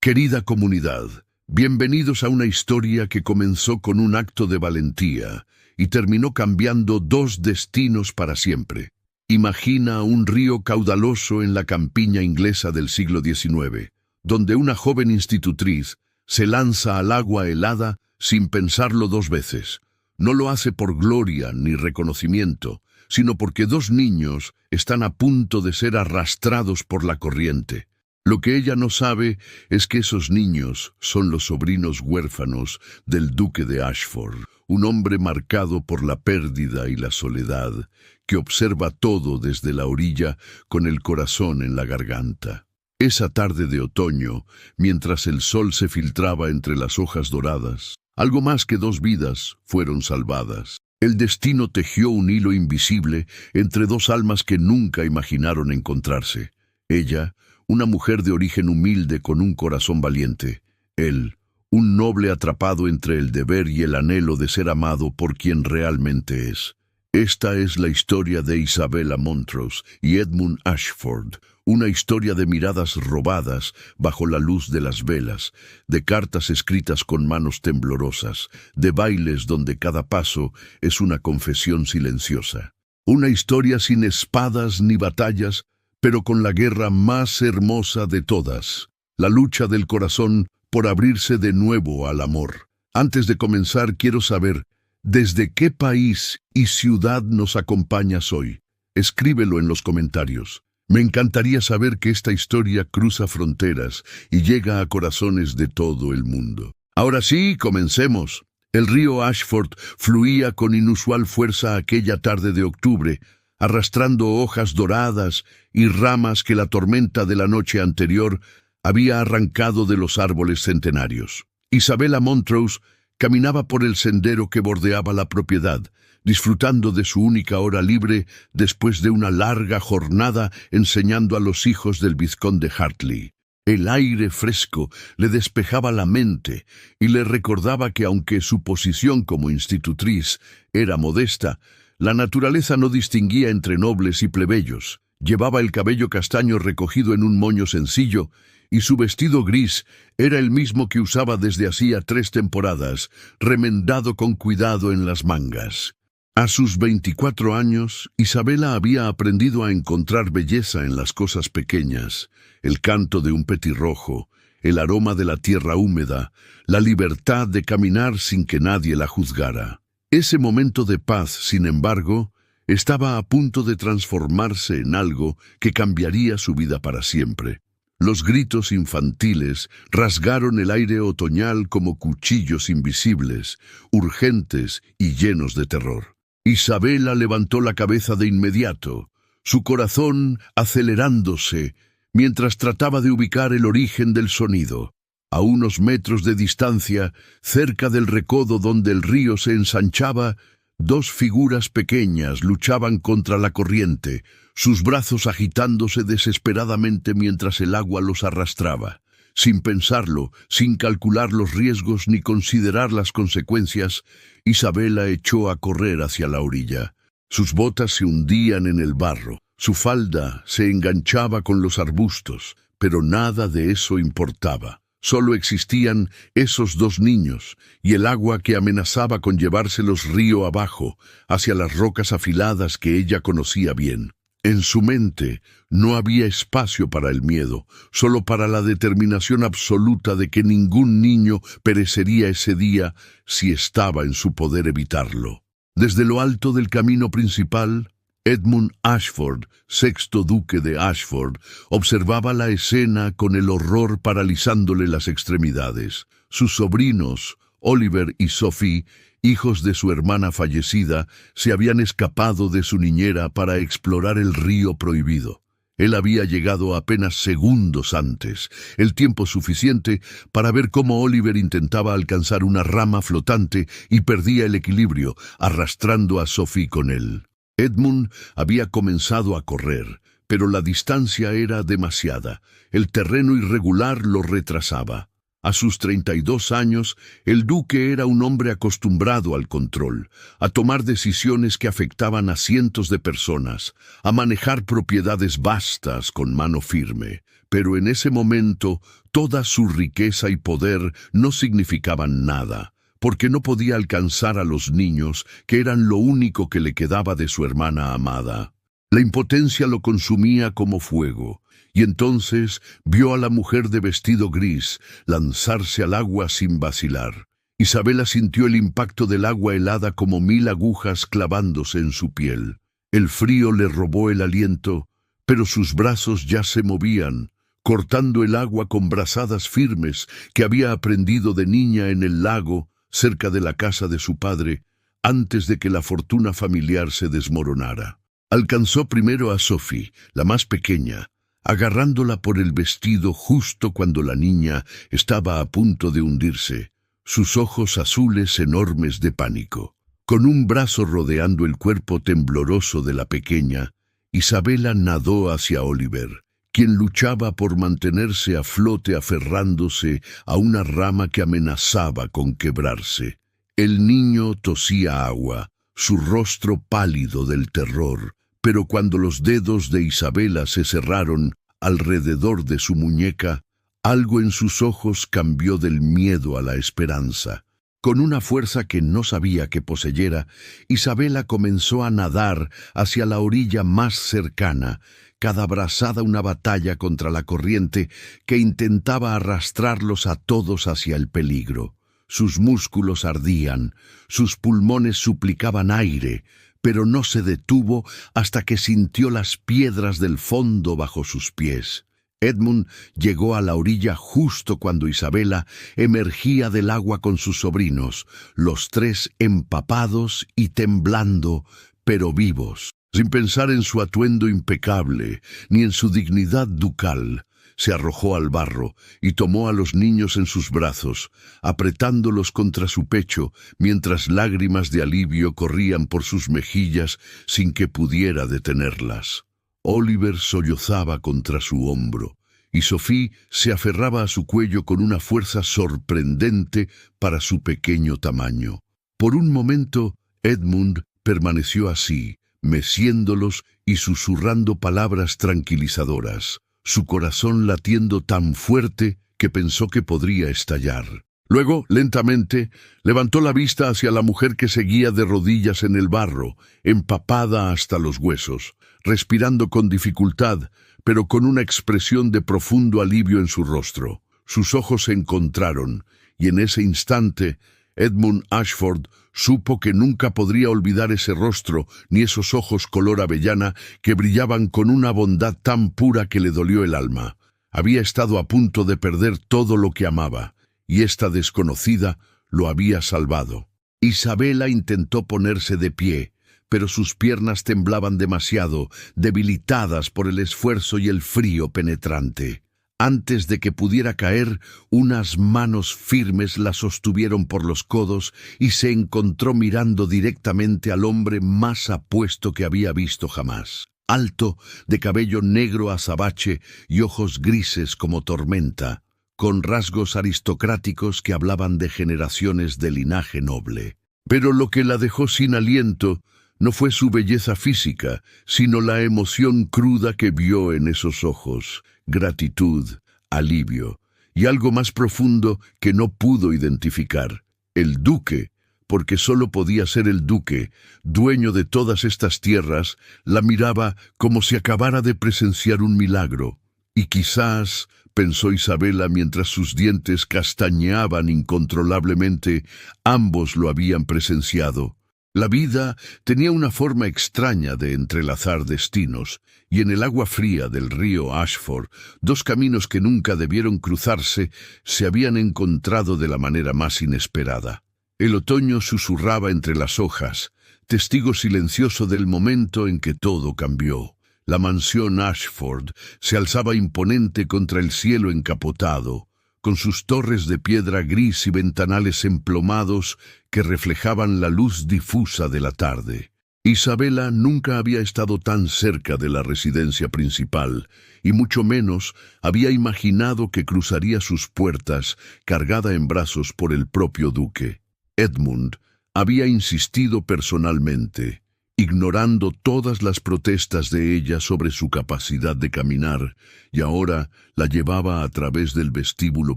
Querida comunidad, bienvenidos a una historia que comenzó con un acto de valentía y terminó cambiando dos destinos para siempre. Imagina un río caudaloso en la campiña inglesa del siglo XIX, donde una joven institutriz se lanza al agua helada sin pensarlo dos veces. No lo hace por gloria ni reconocimiento, sino porque dos niños están a punto de ser arrastrados por la corriente. Lo que ella no sabe es que esos niños son los sobrinos huérfanos del duque de Ashford, un hombre marcado por la pérdida y la soledad, que observa todo desde la orilla con el corazón en la garganta. Esa tarde de otoño, mientras el sol se filtraba entre las hojas doradas, algo más que dos vidas fueron salvadas. El destino tejió un hilo invisible entre dos almas que nunca imaginaron encontrarse. Ella, una mujer de origen humilde con un corazón valiente. Él, un noble atrapado entre el deber y el anhelo de ser amado por quien realmente es. Esta es la historia de Isabella Montrose y Edmund Ashford, una historia de miradas robadas bajo la luz de las velas, de cartas escritas con manos temblorosas, de bailes donde cada paso es una confesión silenciosa. Una historia sin espadas ni batallas, pero con la guerra más hermosa de todas, la lucha del corazón por abrirse de nuevo al amor. Antes de comenzar, quiero saber, ¿desde qué país y ciudad nos acompañas hoy? Escríbelo en los comentarios. Me encantaría saber que esta historia cruza fronteras y llega a corazones de todo el mundo. Ahora sí, comencemos. El río Ashford fluía con inusual fuerza aquella tarde de octubre, arrastrando hojas doradas y ramas que la tormenta de la noche anterior había arrancado de los árboles centenarios. Isabella Montrose caminaba por el sendero que bordeaba la propiedad, disfrutando de su única hora libre después de una larga jornada enseñando a los hijos del vizconde Hartley. El aire fresco le despejaba la mente y le recordaba que aunque su posición como institutriz era modesta, la naturaleza no distinguía entre nobles y plebeyos. Llevaba el cabello castaño recogido en un moño sencillo, y su vestido gris era el mismo que usaba desde hacía 3 temporadas, remendado con cuidado en las mangas. A sus 24 años, Isabella había aprendido a encontrar belleza en las cosas pequeñas, el canto de un petirrojo, el aroma de la tierra húmeda, la libertad de caminar sin que nadie la juzgara. Ese momento de paz, sin embargo, estaba a punto de transformarse en algo que cambiaría su vida para siempre. Los gritos infantiles rasgaron el aire otoñal como cuchillos invisibles, urgentes y llenos de terror. Isabella levantó la cabeza de inmediato, su corazón acelerándose mientras trataba de ubicar el origen del sonido. A unos metros de distancia, cerca del recodo donde el río se ensanchaba, dos figuras pequeñas luchaban contra la corriente, sus brazos agitándose desesperadamente mientras el agua los arrastraba. Sin pensarlo, sin calcular los riesgos ni considerar las consecuencias, Isabella echó a correr hacia la orilla. Sus botas se hundían en el barro, su falda se enganchaba con los arbustos, pero nada de eso importaba. Solo existían esos dos niños y el agua que amenazaba con llevárselos río abajo, hacia las rocas afiladas que ella conocía bien. En su mente no había espacio para el miedo, solo para la determinación absoluta de que ningún niño perecería ese día si estaba en su poder evitarlo. Desde lo alto del camino principal, Edmund Ashford, sexto duque de Ashford, observaba la escena con el horror paralizándole las extremidades. Sus sobrinos, Oliver y Sophie, hijos de su hermana fallecida, se habían escapado de su niñera para explorar el río prohibido. Él había llegado apenas segundos antes, el tiempo suficiente para ver cómo Oliver intentaba alcanzar una rama flotante y perdía el equilibrio, arrastrando a Sophie con él. Edmund había comenzado a correr, pero la distancia era demasiada. El terreno irregular lo retrasaba. A sus 32 años, el duque era un hombre acostumbrado al control, a tomar decisiones que afectaban a cientos de personas, a manejar propiedades vastas con mano firme. Pero en ese momento, Toda su riqueza y poder no significaban nada, porque no podía alcanzar a los niños, que eran lo único que le quedaba de su hermana amada. La impotencia lo consumía como fuego, y entonces vio a la mujer de vestido gris lanzarse al agua sin vacilar. Isabela sintió el impacto del agua helada como 1000 agujas clavándose en su piel. El frío le robó el aliento, pero sus brazos ya se movían, cortando el agua con brazadas firmes que había aprendido de niña en el lago cerca de la casa de su padre, antes de que la fortuna familiar se desmoronara. Alcanzó primero a Sophie, la más pequeña, agarrándola por el vestido justo cuando la niña estaba a punto de hundirse, sus ojos azules enormes de pánico. Con un brazo rodeando el cuerpo tembloroso de la pequeña, Isabela nadó hacia Oliver, quien luchaba por mantenerse a flote aferrándose a una rama que amenazaba con quebrarse. El niño tosía agua, su rostro pálido del terror, pero cuando los dedos de Isabela se cerraron alrededor de su muñeca, algo en sus ojos cambió del miedo a la esperanza. Con una fuerza que no sabía que poseyera, Isabela comenzó a nadar hacia la orilla más cercana, cada brazada una batalla contra la corriente que intentaba arrastrarlos a todos hacia el peligro. Sus músculos ardían, sus pulmones suplicaban aire, pero no se detuvo hasta que sintió las piedras del fondo bajo sus pies. Edmund llegó a la orilla justo cuando Isabela emergía del agua con sus sobrinos, los tres empapados y temblando, pero vivos. Sin pensar en su atuendo impecable, ni en su dignidad ducal, se arrojó al barro y tomó a los niños en sus brazos, apretándolos contra su pecho, mientras lágrimas de alivio corrían por sus mejillas sin que pudiera detenerlas. Oliver sollozaba contra su hombro, y Sophie se aferraba a su cuello con una fuerza sorprendente para su pequeño tamaño. Por un momento, Edmund permaneció así, meciéndolos y susurrando palabras tranquilizadoras, su corazón latiendo tan fuerte que pensó que podría estallar. Luego, lentamente, levantó la vista hacia la mujer que seguía de rodillas en el barro, empapada hasta los huesos, respirando con dificultad, pero con una expresión de profundo alivio en su rostro. Sus ojos se encontraron, y en ese instante, Edmund Ashford supo que nunca podría olvidar ese rostro ni esos ojos color avellana que brillaban con una bondad tan pura que le dolió el alma. Había estado a punto de perder todo lo que amaba, y esta desconocida lo había salvado. Isabela intentó ponerse de pie, pero sus piernas temblaban demasiado, debilitadas por el esfuerzo y el frío penetrante. Antes de que pudiera caer, unas manos firmes la sostuvieron por los codos y se encontró mirando directamente al hombre más apuesto que había visto jamás. Alto, de cabello negro azabache y ojos grises como tormenta, con rasgos aristocráticos que hablaban de generaciones de linaje noble. Pero lo que la dejó sin aliento no fue su belleza física, sino la emoción cruda que vio en esos ojos. Gratitud, alivio y algo más profundo que no pudo identificar. El duque, porque solo podía ser el duque, dueño de todas estas tierras, la miraba como si acabara de presenciar un milagro. Y quizás, pensó Isabela mientras sus dientes castañeaban incontrolablemente, ambos lo habían presenciado. La vida tenía una forma extraña de entrelazar destinos, y en el agua fría del río Ashford, dos caminos que nunca debieron cruzarse se habían encontrado de la manera más inesperada. El otoño susurraba entre las hojas, testigo silencioso del momento en que todo cambió. La mansión Ashford se alzaba imponente contra el cielo encapotado, con sus torres de piedra gris y ventanales emplomados que reflejaban la luz difusa de la tarde. Isabela nunca había estado tan cerca de la residencia principal, y mucho menos había imaginado que cruzaría sus puertas cargada en brazos por el propio duque. Edmund había insistido personalmente, ignorando todas las protestas de ella sobre su capacidad de caminar, y ahora la llevaba a través del vestíbulo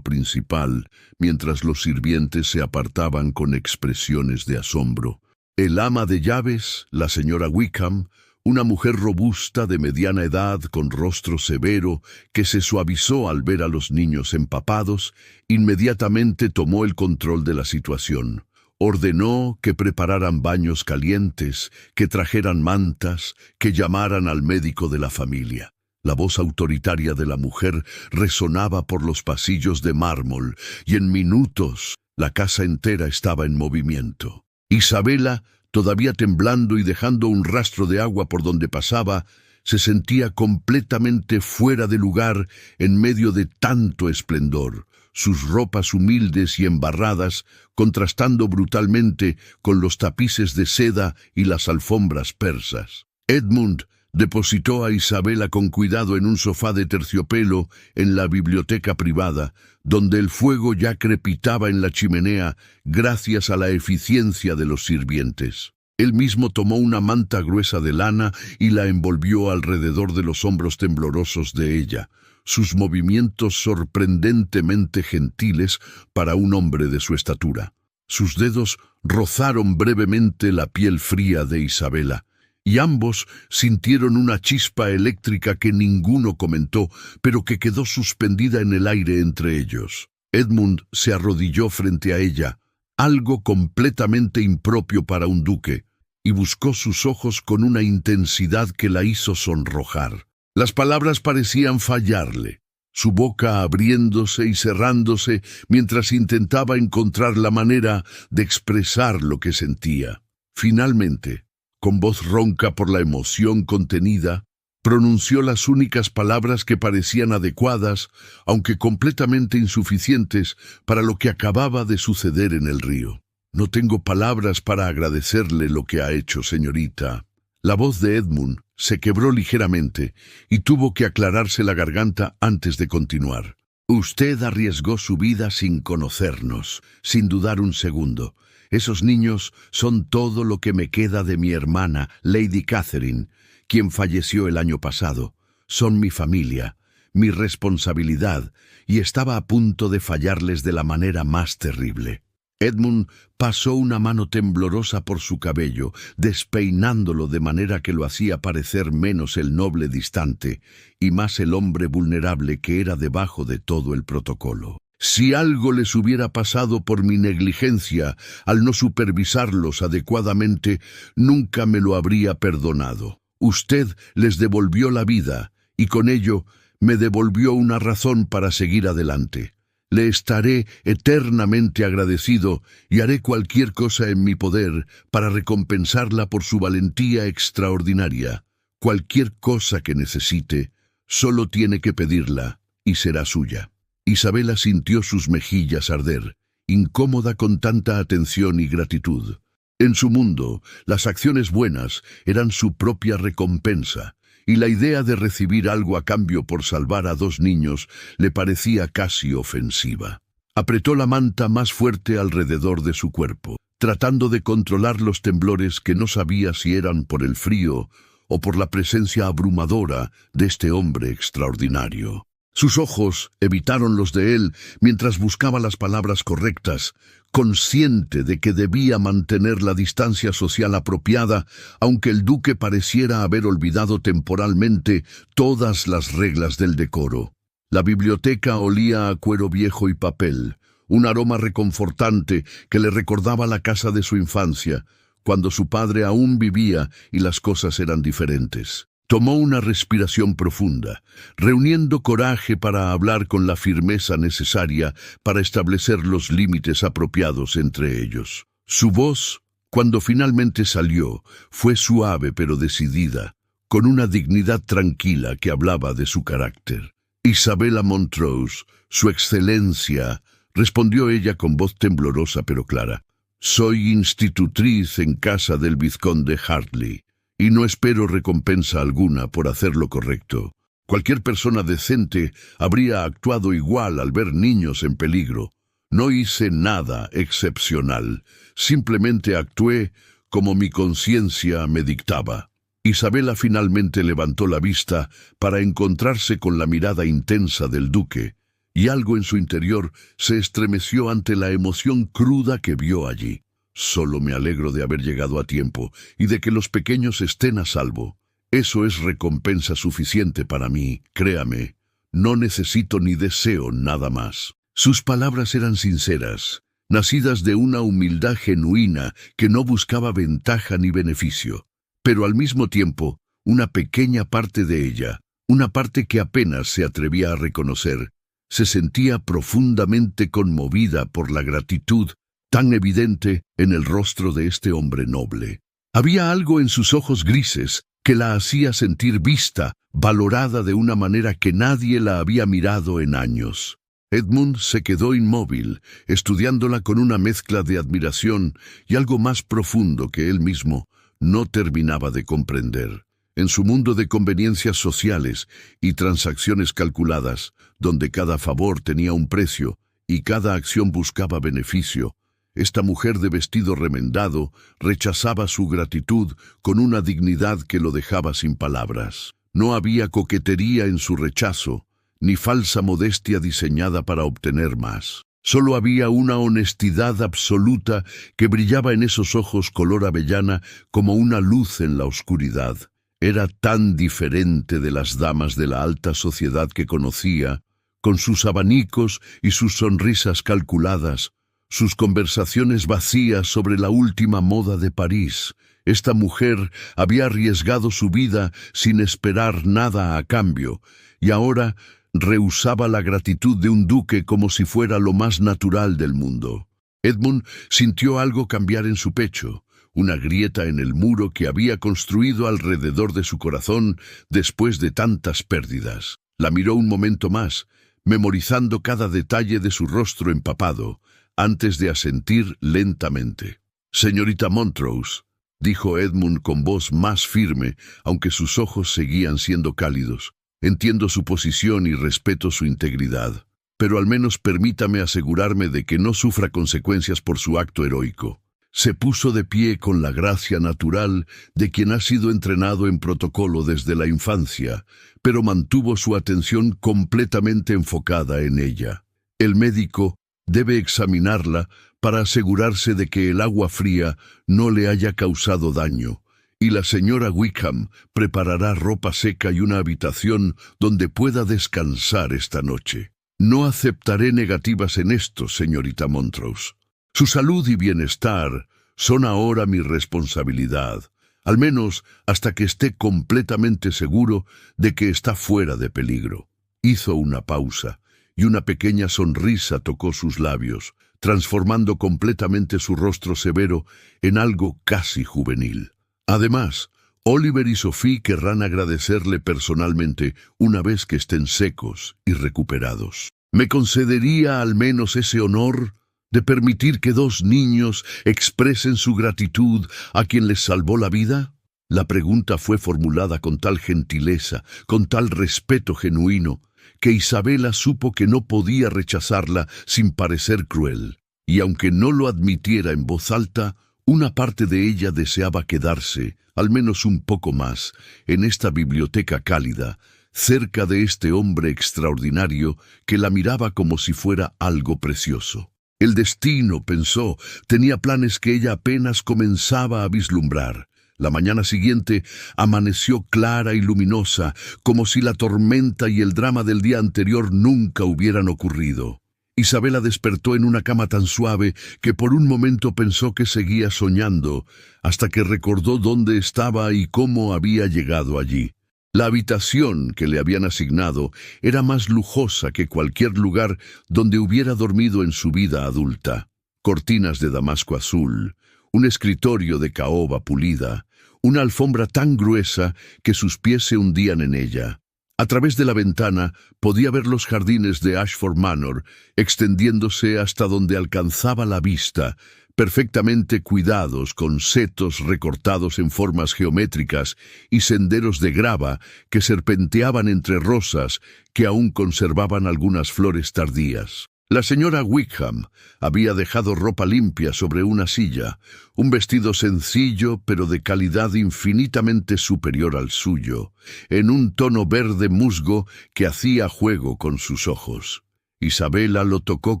principal, mientras los sirvientes se apartaban con expresiones de asombro. El ama de llaves, la señora Wickham, una mujer robusta de mediana edad con rostro severo que se suavizó al ver a los niños empapados, inmediatamente tomó el control de la situación. Ordenó que prepararan baños calientes, que trajeran mantas, que llamaran al médico de la familia. La voz autoritaria de la mujer resonaba por los pasillos de mármol, y en minutos la casa entera estaba en movimiento. Isabela, todavía temblando y dejando un rastro de agua por donde pasaba, se sentía completamente fuera de lugar en medio de tanto esplendor, sus ropas humildes y embarradas contrastando brutalmente con los tapices de seda y las alfombras persas. Edmund depositó a Isabela con cuidado en un sofá de terciopelo en la biblioteca privada, donde el fuego ya crepitaba en la chimenea gracias a la eficiencia de los sirvientes. Él mismo tomó una manta gruesa de lana y la envolvió alrededor de los hombros temblorosos de ella, sus movimientos sorprendentemente gentiles para un hombre de su estatura. Sus dedos rozaron brevemente la piel fría de Isabela, y ambos sintieron una chispa eléctrica que ninguno comentó, pero que quedó suspendida en el aire entre ellos. Edmund se arrodilló frente a ella, algo completamente impropio para un duque, y buscó sus ojos con una intensidad que la hizo sonrojar. Las palabras parecían fallarle, su boca abriéndose y cerrándose mientras intentaba encontrar la manera de expresar lo que sentía. Finalmente, con voz ronca por la emoción contenida, pronunció las únicas palabras que parecían adecuadas, aunque completamente insuficientes para lo que acababa de suceder en el río. «No tengo palabras para agradecerle lo que ha hecho, señorita». La voz de Edmund se quebró ligeramente y tuvo que aclararse la garganta antes de continuar. «Usted arriesgó su vida sin conocernos, sin dudar un segundo. Esos niños son todo lo que me queda de mi hermana, Lady Catherine, quien falleció el año pasado. Son mi familia, mi responsabilidad, y estaba a punto de fallarles de la manera más terrible». Edmund pasó una mano temblorosa por su cabello, despeinándolo de manera que lo hacía parecer menos el noble distante y más el hombre vulnerable que era debajo de todo el protocolo. «Si algo les hubiera pasado por mi negligencia al no supervisarlos adecuadamente, nunca me lo habría perdonado. Usted les devolvió la vida y con ello me devolvió una razón para seguir adelante. Le estaré eternamente agradecido y haré cualquier cosa en mi poder para recompensarla por su valentía extraordinaria. Cualquier cosa que necesite, solo tiene que pedirla y será suya». Isabela sintió sus mejillas arder, incómoda con tanta atención y gratitud. En su mundo, las acciones buenas eran su propia recompensa, y la idea de recibir algo a cambio por salvar a dos niños le parecía casi ofensiva. Apretó la manta más fuerte alrededor de su cuerpo, tratando de controlar los temblores que no sabía si eran por el frío o por la presencia abrumadora de este hombre extraordinario. Sus ojos evitaron los de él mientras buscaba las palabras correctas, consciente de que debía mantener la distancia social apropiada, aunque el duque pareciera haber olvidado temporalmente todas las reglas del decoro. La biblioteca olía a cuero viejo y papel, un aroma reconfortante que le recordaba la casa de su infancia, cuando su padre aún vivía y las cosas eran diferentes. Tomó una respiración profunda, reuniendo coraje para hablar con la firmeza necesaria para establecer los límites apropiados entre ellos. Su voz, cuando finalmente salió, fue suave pero decidida, con una dignidad tranquila que hablaba de su carácter. «Isabela Montrose, su excelencia», respondió ella con voz temblorosa pero clara. «Soy institutriz en casa del vizconde Hartley, y no espero recompensa alguna por hacer lo correcto. Cualquier persona decente habría actuado igual al ver niños en peligro. No hice nada excepcional, simplemente actué como mi conciencia me dictaba. Isabela finalmente levantó la vista para encontrarse con la mirada intensa del duque, y algo en su interior se estremeció ante la emoción cruda que vio allí. Solo me alegro de haber llegado a tiempo y de que los pequeños estén a salvo. Eso es recompensa suficiente para mí, créame. No necesito ni deseo nada más. Sus palabras eran sinceras, nacidas de una humildad genuina que no buscaba ventaja ni beneficio. Pero al mismo tiempo, una pequeña parte de ella, una parte que apenas se atrevía a reconocer, se sentía profundamente conmovida por la gratitud tan evidente en el rostro de este hombre noble. Había algo en sus ojos grises que la hacía sentir vista, valorada de una manera que nadie la había mirado en años. Edmund se quedó inmóvil, estudiándola con una mezcla de admiración y algo más profundo que él mismo no terminaba de comprender. En su mundo de conveniencias sociales y transacciones calculadas, donde cada favor tenía un precio y cada acción buscaba beneficio, esta mujer de vestido remendado rechazaba su gratitud con una dignidad que lo dejaba sin palabras. No había coquetería en su rechazo, ni falsa modestia diseñada para obtener más. Solo había una honestidad absoluta que brillaba en esos ojos color avellana como una luz en la oscuridad. Era tan diferente de las damas de la alta sociedad que conocía, con sus abanicos y sus sonrisas calculadas, sus conversaciones vacías sobre la última moda de París. Esta mujer había arriesgado su vida sin esperar nada a cambio, y ahora rehusaba la gratitud de un duque como si fuera lo más natural del mundo. Edmund sintió algo cambiar en su pecho, una grieta en el muro que había construido alrededor de su corazón después de tantas pérdidas. La miró un momento más, memorizando cada detalle de su rostro empapado, antes de asentir lentamente. «Señorita Montrose», dijo Edmund con voz más firme, aunque sus ojos seguían siendo cálidos, «entiendo su posición y respeto su integridad, pero al menos permítame asegurarme de que no sufra consecuencias por su acto heroico». Se puso de pie con la gracia natural de quien ha sido entrenado en protocolo desde la infancia, pero mantuvo su atención completamente enfocada en ella. El médico debe examinarla para asegurarse de que el agua fría no le haya causado daño, y la señora Wickham preparará ropa seca y una habitación donde pueda descansar esta noche. No aceptaré negativas en esto, señorita Montrose. Su salud y bienestar son ahora mi responsabilidad, al menos hasta que esté completamente seguro de que está fuera de peligro. Hizo una pausa, y una pequeña sonrisa tocó sus labios, transformando completamente su rostro severo en algo casi juvenil. Además, Oliver y Sophie querrán agradecerle personalmente una vez que estén secos y recuperados. ¿Me concedería al menos ese honor de permitir que dos niños expresen su gratitud a quien les salvó la vida? La pregunta fue formulada con tal gentileza, con tal respeto genuino, que Isabela supo que no podía rechazarla sin parecer cruel, y aunque no lo admitiera en voz alta, una parte de ella deseaba quedarse, al menos un poco más, en esta biblioteca cálida, cerca de este hombre extraordinario que la miraba como si fuera algo precioso. El destino, pensó, tenía planes que ella apenas comenzaba a vislumbrar. La mañana siguiente amaneció clara y luminosa, como si la tormenta y el drama del día anterior nunca hubieran ocurrido. Isabela despertó en una cama tan suave que por un momento pensó que seguía soñando, hasta que recordó dónde estaba y cómo había llegado allí. La habitación que le habían asignado era más lujosa que cualquier lugar donde hubiera dormido en su vida adulta. Cortinas de damasco azul, un escritorio de caoba pulida, una alfombra tan gruesa que sus pies se hundían en ella. A través de la ventana podía ver los jardines de Ashford Manor, extendiéndose hasta donde alcanzaba la vista, perfectamente cuidados con setos recortados en formas geométricas y senderos de grava que serpenteaban entre rosas que aún conservaban algunas flores tardías. La señora Wickham había dejado ropa limpia sobre una silla, un vestido sencillo pero de calidad infinitamente superior al suyo, en un tono verde musgo que hacía juego con sus ojos. Isabela lo tocó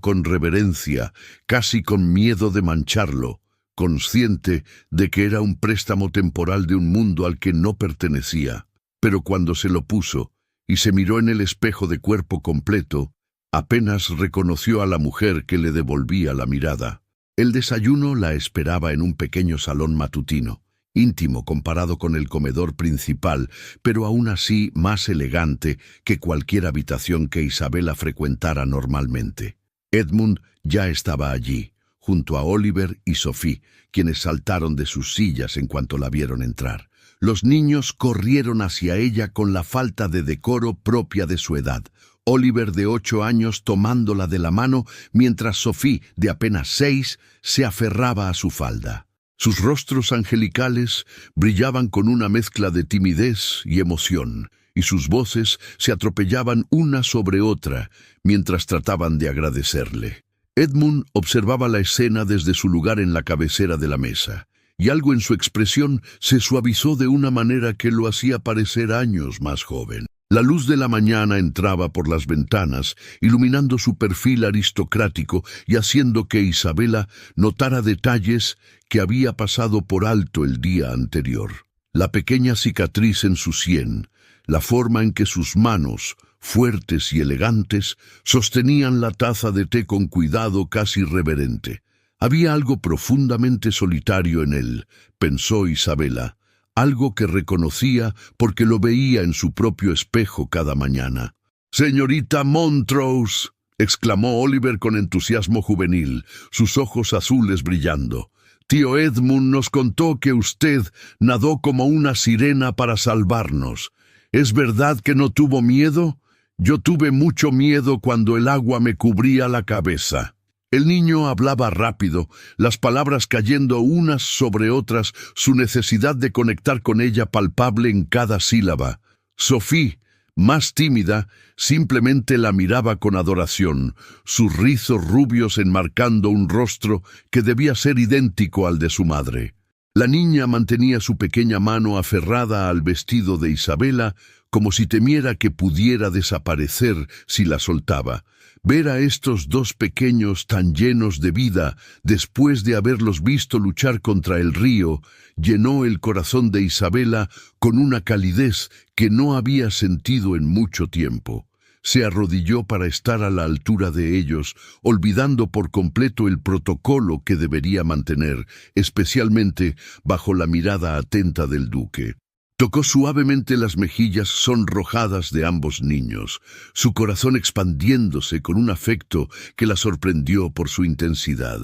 con reverencia, casi con miedo de mancharlo, consciente de que era un préstamo temporal de un mundo al que no pertenecía. Pero cuando se lo puso y se miró en el espejo de cuerpo completo, apenas reconoció a la mujer que le devolvía la mirada. El desayuno la esperaba en un pequeño salón matutino, íntimo comparado con el comedor principal, pero aún así más elegante que cualquier habitación que Isabela frecuentara normalmente. Edmund ya estaba allí, junto a Oliver y Sophie, quienes saltaron de sus sillas en cuanto la vieron entrar. Los niños corrieron hacia ella con la falta de decoro propia de su edad. Oliver, de 8 años, tomándola de la mano, mientras Sophie, de apenas 6, se aferraba a su falda. Sus rostros angelicales brillaban con una mezcla de timidez y emoción, y sus voces se atropellaban una sobre otra mientras trataban de agradecerle. Edmund observaba la escena desde su lugar en la cabecera de la mesa, y algo en su expresión se suavizó de una manera que lo hacía parecer años más joven. La luz de la mañana entraba por las ventanas, iluminando su perfil aristocrático y haciendo que Isabela notara detalles que había pasado por alto el día anterior. La pequeña cicatriz en su sien, la forma en que sus manos, fuertes y elegantes, sostenían la taza de té con cuidado casi reverente. Había algo profundamente solitario en él, pensó Isabela, algo que reconocía porque lo veía en su propio espejo cada mañana. «¡Señorita Montrose!», exclamó Oliver con entusiasmo juvenil, sus ojos azules brillando. «Tío Edmund nos contó que usted nadó como una sirena para salvarnos. ¿Es verdad que no tuvo miedo? Yo tuve mucho miedo cuando el agua me cubría la cabeza». El niño hablaba rápido, las palabras cayendo unas sobre otras, su necesidad de conectar con ella palpable en cada sílaba. Sophie, más tímida, simplemente la miraba con adoración, sus rizos rubios enmarcando un rostro que debía ser idéntico al de su madre. La niña mantenía su pequeña mano aferrada al vestido de Isabela, como si temiera que pudiera desaparecer si la soltaba. Ver a estos dos pequeños tan llenos de vida, después de haberlos visto luchar contra el río, llenó el corazón de Isabela con una calidez que no había sentido en mucho tiempo. Se arrodilló para estar a la altura de ellos, olvidando por completo el protocolo que debería mantener, especialmente bajo la mirada atenta del duque. Tocó suavemente las mejillas sonrojadas de ambos niños, su corazón expandiéndose con un afecto que la sorprendió por su intensidad.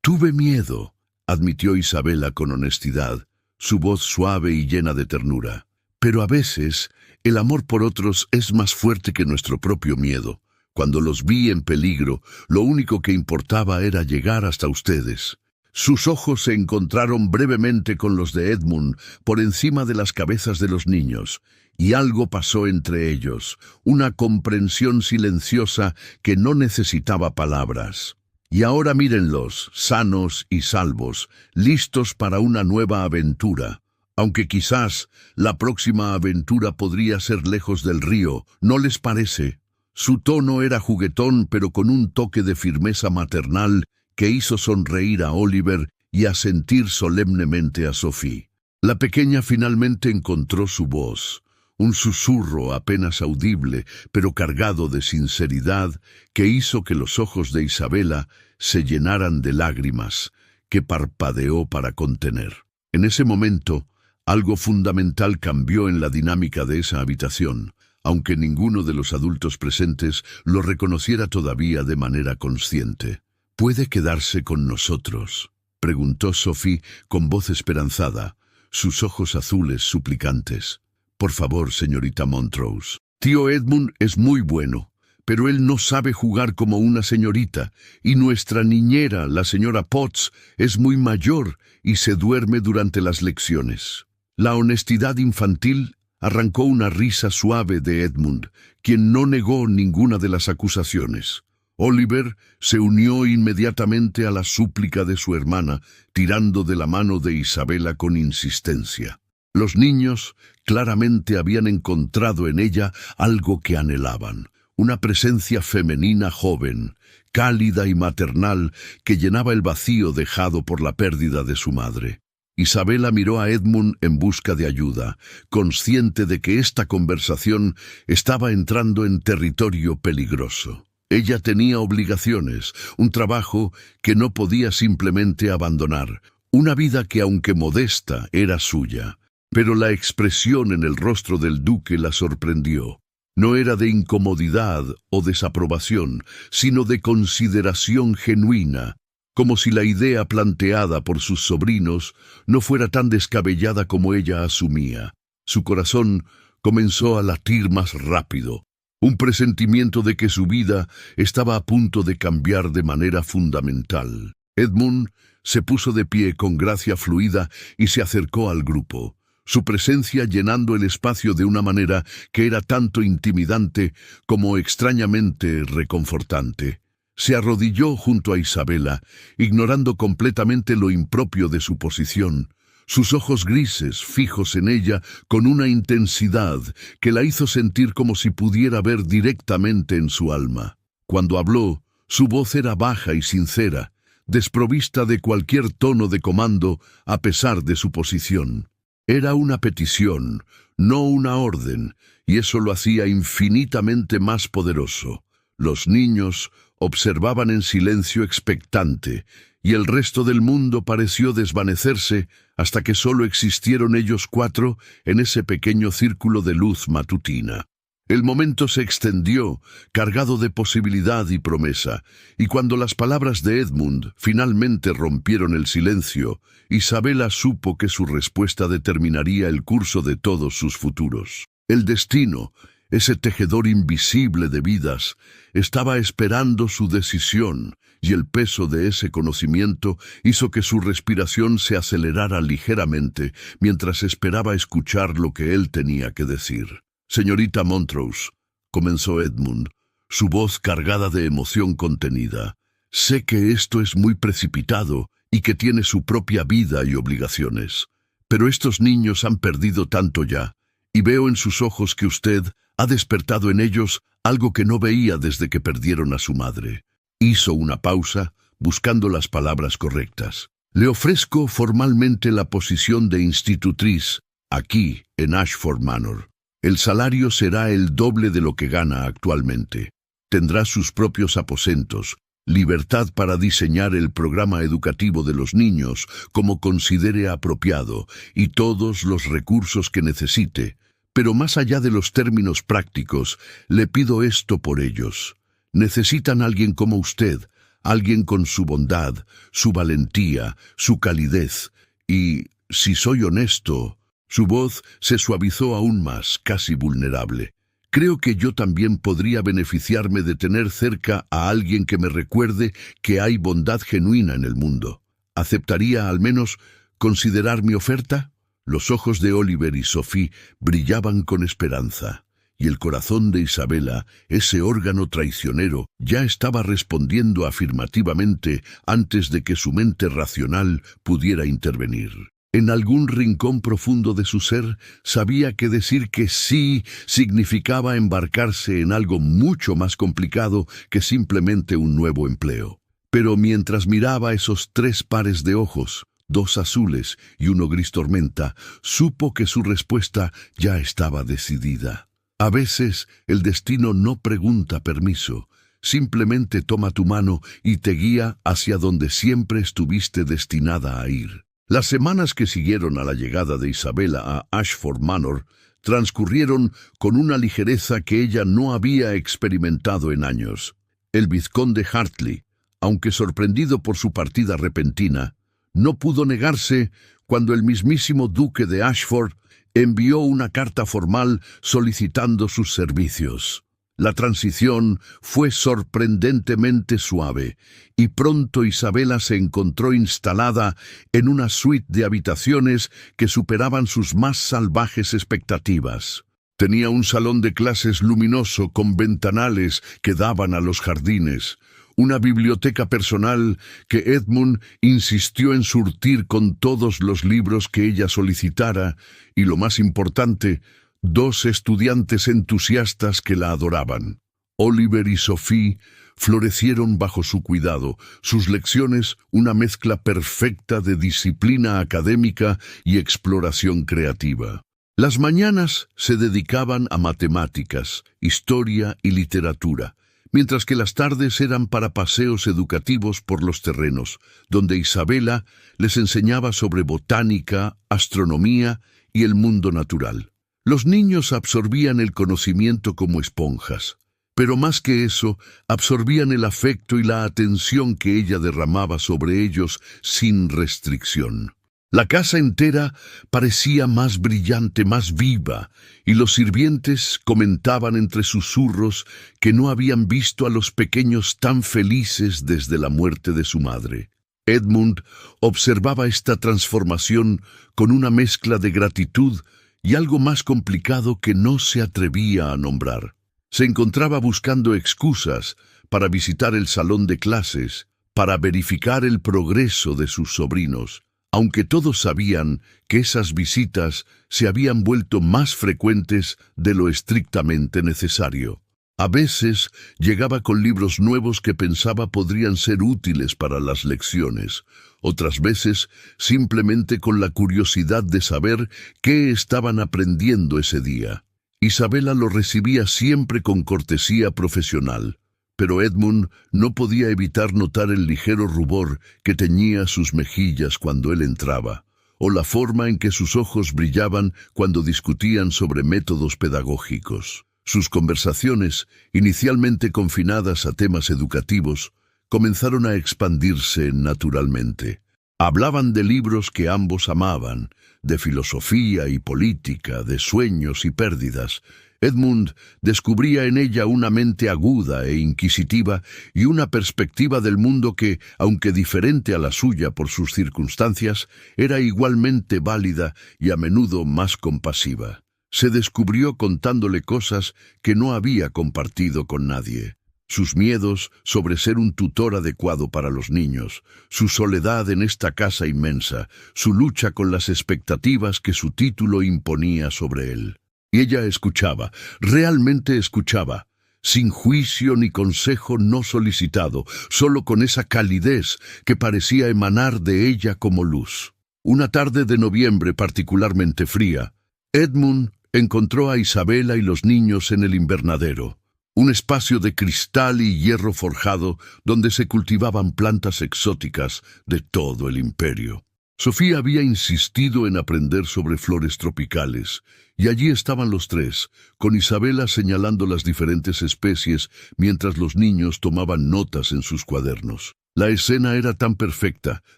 «Tuve miedo», admitió Isabela con honestidad, su voz suave y llena de ternura. «Pero a veces el amor por otros es más fuerte que nuestro propio miedo. Cuando los vi en peligro, lo único que importaba era llegar hasta ustedes». Sus ojos se encontraron brevemente con los de Edmund por encima de las cabezas de los niños, y algo pasó entre ellos, una comprensión silenciosa que no necesitaba palabras. Y ahora mírenlos, sanos y salvos, listos para una nueva aventura. Aunque quizás la próxima aventura podría ser lejos del río, ¿no les parece? Su tono era juguetón, pero con un toque de firmeza maternal que hizo sonreír a Oliver y asentir solemnemente a Sophie. La pequeña finalmente encontró su voz, un susurro apenas audible, pero cargado de sinceridad, que hizo que los ojos de Isabela se llenaran de lágrimas, que parpadeó para contener. En ese momento, algo fundamental cambió en la dinámica de esa habitación, aunque ninguno de los adultos presentes lo reconociera todavía de manera consciente. «¿Puede quedarse con nosotros?», preguntó Sophie con voz esperanzada, sus ojos azules suplicantes. «Por favor, señorita Montrose. Tío Edmund es muy bueno, pero él no sabe jugar como una señorita, y nuestra niñera, la señora Potts, es muy mayor y se duerme durante las lecciones». La honestidad infantil arrancó una risa suave de Edmund, quien no negó ninguna de las acusaciones. Oliver se unió inmediatamente a la súplica de su hermana, tirando de la mano de Isabela con insistencia. Los niños claramente habían encontrado en ella algo que anhelaban, una presencia femenina joven, cálida y maternal que llenaba el vacío dejado por la pérdida de su madre. Isabela miró a Edmund en busca de ayuda, consciente de que esta conversación estaba entrando en territorio peligroso. Ella tenía obligaciones, un trabajo que no podía simplemente abandonar, una vida que, aunque modesta, era suya. Pero la expresión en el rostro del duque la sorprendió. No era de incomodidad o desaprobación, sino de consideración genuina, como si la idea planteada por sus sobrinos no fuera tan descabellada como ella asumía. Su corazón comenzó a latir más rápido, un presentimiento de que su vida estaba a punto de cambiar de manera fundamental. Edmund se puso de pie con gracia fluida y se acercó al grupo, su presencia llenando el espacio de una manera que era tanto intimidante como extrañamente reconfortante. Se arrodilló junto a Isabela, ignorando completamente lo impropio de su posición, sus ojos grises fijos en ella con una intensidad que la hizo sentir como si pudiera ver directamente en su alma. Cuando habló, su voz era baja y sincera, desprovista de cualquier tono de comando a pesar de su posición. Era una petición, no una orden, y eso lo hacía infinitamente más poderoso. Los niños observaban en silencio expectante, y el resto del mundo pareció desvanecerse hasta que solo existieron ellos cuatro en ese pequeño círculo de luz matutina. El momento se extendió, cargado de posibilidad y promesa, y cuando las palabras de Edmund finalmente rompieron el silencio, Isabela supo que su respuesta determinaría el curso de todos sus futuros. El destino, ese tejedor invisible de vidas, estaba esperando su decisión, y el peso de ese conocimiento hizo que su respiración se acelerara ligeramente mientras esperaba escuchar lo que él tenía que decir. «Señorita Montrose», comenzó Edmund, su voz cargada de emoción contenida, «sé que esto es muy precipitado y que tiene su propia vida y obligaciones, pero estos niños han perdido tanto ya, y veo en sus ojos que usted ha despertado en ellos algo que no veía desde que perdieron a su madre». Hizo una pausa, buscando las palabras correctas. «Le ofrezco formalmente la posición de institutriz, aquí, en Ashford Manor. El salario será el doble de lo que gana actualmente. Tendrá sus propios aposentos, libertad para diseñar el programa educativo de los niños como considere apropiado y todos los recursos que necesite. Pero más allá de los términos prácticos, le pido esto por ellos. Necesitan a alguien como usted, alguien con su bondad, su valentía, su calidez y, si soy honesto». Su voz se suavizó aún más, casi vulnerable. «Creo que yo también podría beneficiarme de tener cerca a alguien que me recuerde que hay bondad genuina en el mundo. ¿Aceptaría al menos considerar mi oferta?» Los ojos de Oliver y Sophie brillaban con esperanza, y el corazón de Isabela, ese órgano traicionero, ya estaba respondiendo afirmativamente antes de que su mente racional pudiera intervenir. En algún rincón profundo de su ser, sabía que decir que sí significaba embarcarse en algo mucho más complicado que simplemente un nuevo empleo. Pero mientras miraba esos 3 pares de ojos, 2 azules y 1 gris tormenta, supo que su respuesta ya estaba decidida. A veces el destino no pregunta permiso, simplemente toma tu mano y te guía hacia donde siempre estuviste destinada a ir. Las semanas que siguieron a la llegada de Isabela a Ashford Manor transcurrieron con una ligereza que ella no había experimentado en años. El vizconde Hartley, aunque sorprendido por su partida repentina, no pudo negarse cuando el mismísimo duque de Ashford envió una carta formal solicitando sus servicios. La transición fue sorprendentemente suave, y pronto Isabela se encontró instalada en una suite de habitaciones que superaban sus más salvajes expectativas. Tenía un salón de clases luminoso con ventanales que daban a los jardines, una biblioteca personal que Edmund insistió en surtir con todos los libros que ella solicitara y, lo más importante, 2 estudiantes entusiastas que la adoraban. Oliver y Sophie florecieron bajo su cuidado, sus lecciones una mezcla perfecta de disciplina académica y exploración creativa. Las mañanas se dedicaban a matemáticas, historia y literatura, mientras que las tardes eran para paseos educativos por los terrenos, donde Isabela les enseñaba sobre botánica, astronomía y el mundo natural. Los niños absorbían el conocimiento como esponjas, pero más que eso, absorbían el afecto y la atención que ella derramaba sobre ellos sin restricción. La casa entera parecía más brillante, más viva, y los sirvientes comentaban entre susurros que no habían visto a los pequeños tan felices desde la muerte de su madre. Edmund observaba esta transformación con una mezcla de gratitud y algo más complicado que no se atrevía a nombrar. Se encontraba buscando excusas para visitar el salón de clases, para verificar el progreso de sus sobrinos, aunque todos sabían que esas visitas se habían vuelto más frecuentes de lo estrictamente necesario. A veces llegaba con libros nuevos que pensaba podrían ser útiles para las lecciones, otras veces simplemente con la curiosidad de saber qué estaban aprendiendo ese día. Isabela lo recibía siempre con cortesía profesional, pero Edmund no podía evitar notar el ligero rubor que teñía sus mejillas cuando él entraba, o la forma en que sus ojos brillaban cuando discutían sobre métodos pedagógicos. Sus conversaciones, inicialmente confinadas a temas educativos, comenzaron a expandirse naturalmente. Hablaban de libros que ambos amaban, de filosofía y política, de sueños y pérdidas. Edmund descubría en ella una mente aguda e inquisitiva y una perspectiva del mundo que, aunque diferente a la suya por sus circunstancias, era igualmente válida y a menudo más compasiva. Se descubrió contándole cosas que no había compartido con nadie. Sus miedos sobre ser un tutor adecuado para los niños, su soledad en esta casa inmensa, su lucha con las expectativas que su título imponía sobre él. Y ella escuchaba, realmente escuchaba, sin juicio ni consejo no solicitado, solo con esa calidez que parecía emanar de ella como luz. Una tarde de noviembre particularmente fría, Edmund encontró a Isabela y los niños en el invernadero, un espacio de cristal y hierro forjado donde se cultivaban plantas exóticas de todo el imperio. Sofía había insistido en aprender sobre flores tropicales, y allí estaban los tres, con Isabela señalando las diferentes especies mientras los niños tomaban notas en sus cuadernos. La escena era tan perfecta,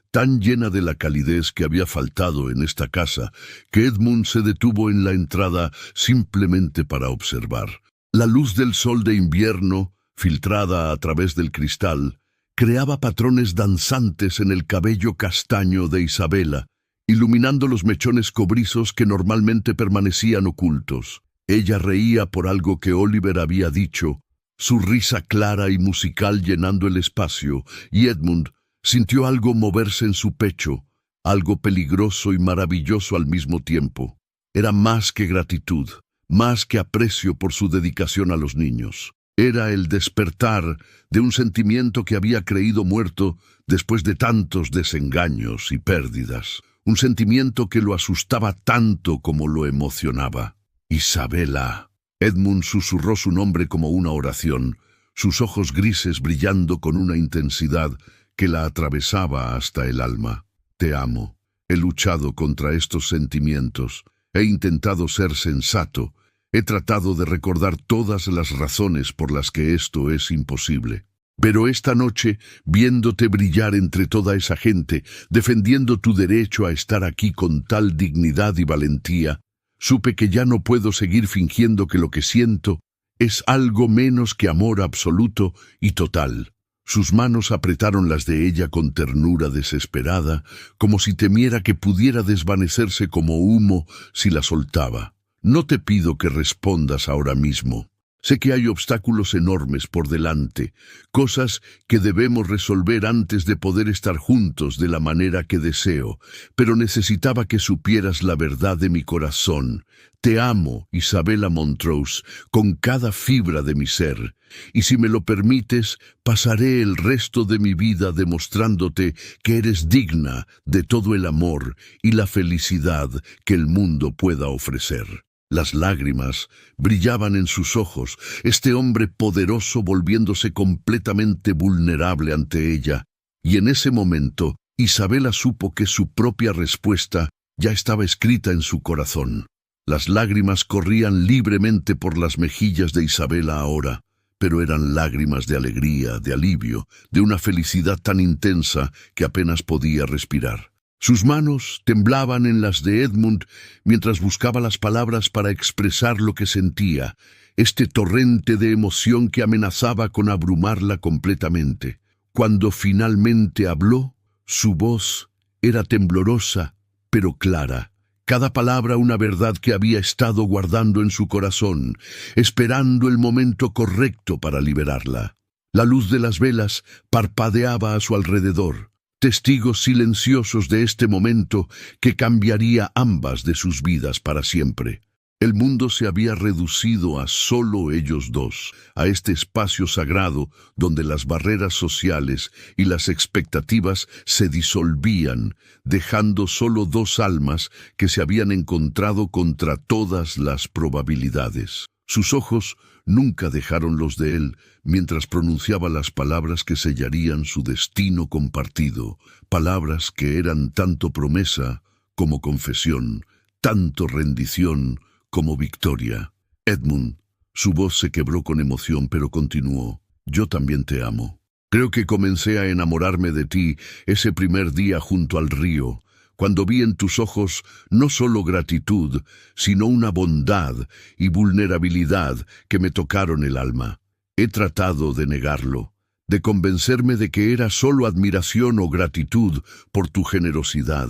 tan llena de la calidez que había faltado en esta casa, que Edmund se detuvo en la entrada simplemente para observar. La luz del sol de invierno, filtrada a través del cristal, creaba patrones danzantes en el cabello castaño de Isabela, iluminando los mechones cobrizos que normalmente permanecían ocultos. Ella reía por algo que Oliver había dicho, su risa clara y musical llenando el espacio, y Edmund sintió algo moverse en su pecho, algo peligroso y maravilloso al mismo tiempo. Era más que gratitud, más que aprecio por su dedicación a los niños. Era el despertar de un sentimiento que había creído muerto después de tantos desengaños y pérdidas. Un sentimiento que lo asustaba tanto como lo emocionaba. Isabela. Edmund susurró su nombre como una oración, sus ojos grises brillando con una intensidad que la atravesaba hasta el alma. Te amo. He luchado contra estos sentimientos. He intentado ser sensato. He tratado de recordar todas las razones por las que esto es imposible. Pero esta noche, viéndote brillar entre toda esa gente, defendiendo tu derecho a estar aquí con tal dignidad y valentía, supe que ya no puedo seguir fingiendo que lo que siento es algo menos que amor absoluto y total. Sus manos apretaron las de ella con ternura desesperada, como si temiera que pudiera desvanecerse como humo si la soltaba. No te pido que respondas ahora mismo. Sé que hay obstáculos enormes por delante, cosas que debemos resolver antes de poder estar juntos de la manera que deseo, pero necesitaba que supieras la verdad de mi corazón. Te amo, Isabella Montrose, con cada fibra de mi ser, y si me lo permites, pasaré el resto de mi vida demostrándote que eres digna de todo el amor y la felicidad que el mundo pueda ofrecer. Las lágrimas brillaban en sus ojos, este hombre poderoso volviéndose completamente vulnerable ante ella, y en ese momento Isabella supo que su propia respuesta ya estaba escrita en su corazón. Las lágrimas corrían libremente por las mejillas de Isabella ahora, pero eran lágrimas de alegría, de alivio, de una felicidad tan intensa que apenas podía respirar. Sus manos temblaban en las de Edmund mientras buscaba las palabras para expresar lo que sentía, este torrente de emoción que amenazaba con abrumarla completamente. Cuando finalmente habló, su voz era temblorosa, pero clara. Cada palabra una verdad que había estado guardando en su corazón, esperando el momento correcto para liberarla. La luz de las velas parpadeaba a su alrededor, testigos silenciosos de este momento que cambiaría ambas de sus vidas para siempre. El mundo se había reducido a solo ellos dos, a este espacio sagrado donde las barreras sociales y las expectativas se disolvían, dejando solo dos almas que se habían encontrado contra todas las probabilidades. Sus ojos nunca dejaron los de él mientras pronunciaba las palabras que sellarían su destino compartido, palabras que eran tanto promesa como confesión, tanto rendición como victoria. Edmund, su voz se quebró con emoción, pero continuó. Yo también te amo. Creo que comencé a enamorarme de ti ese primer día junto al río, cuando vi en tus ojos no solo gratitud, sino una bondad y vulnerabilidad que me tocaron el alma. He tratado de negarlo, de convencerme de que era solo admiración o gratitud por tu generosidad.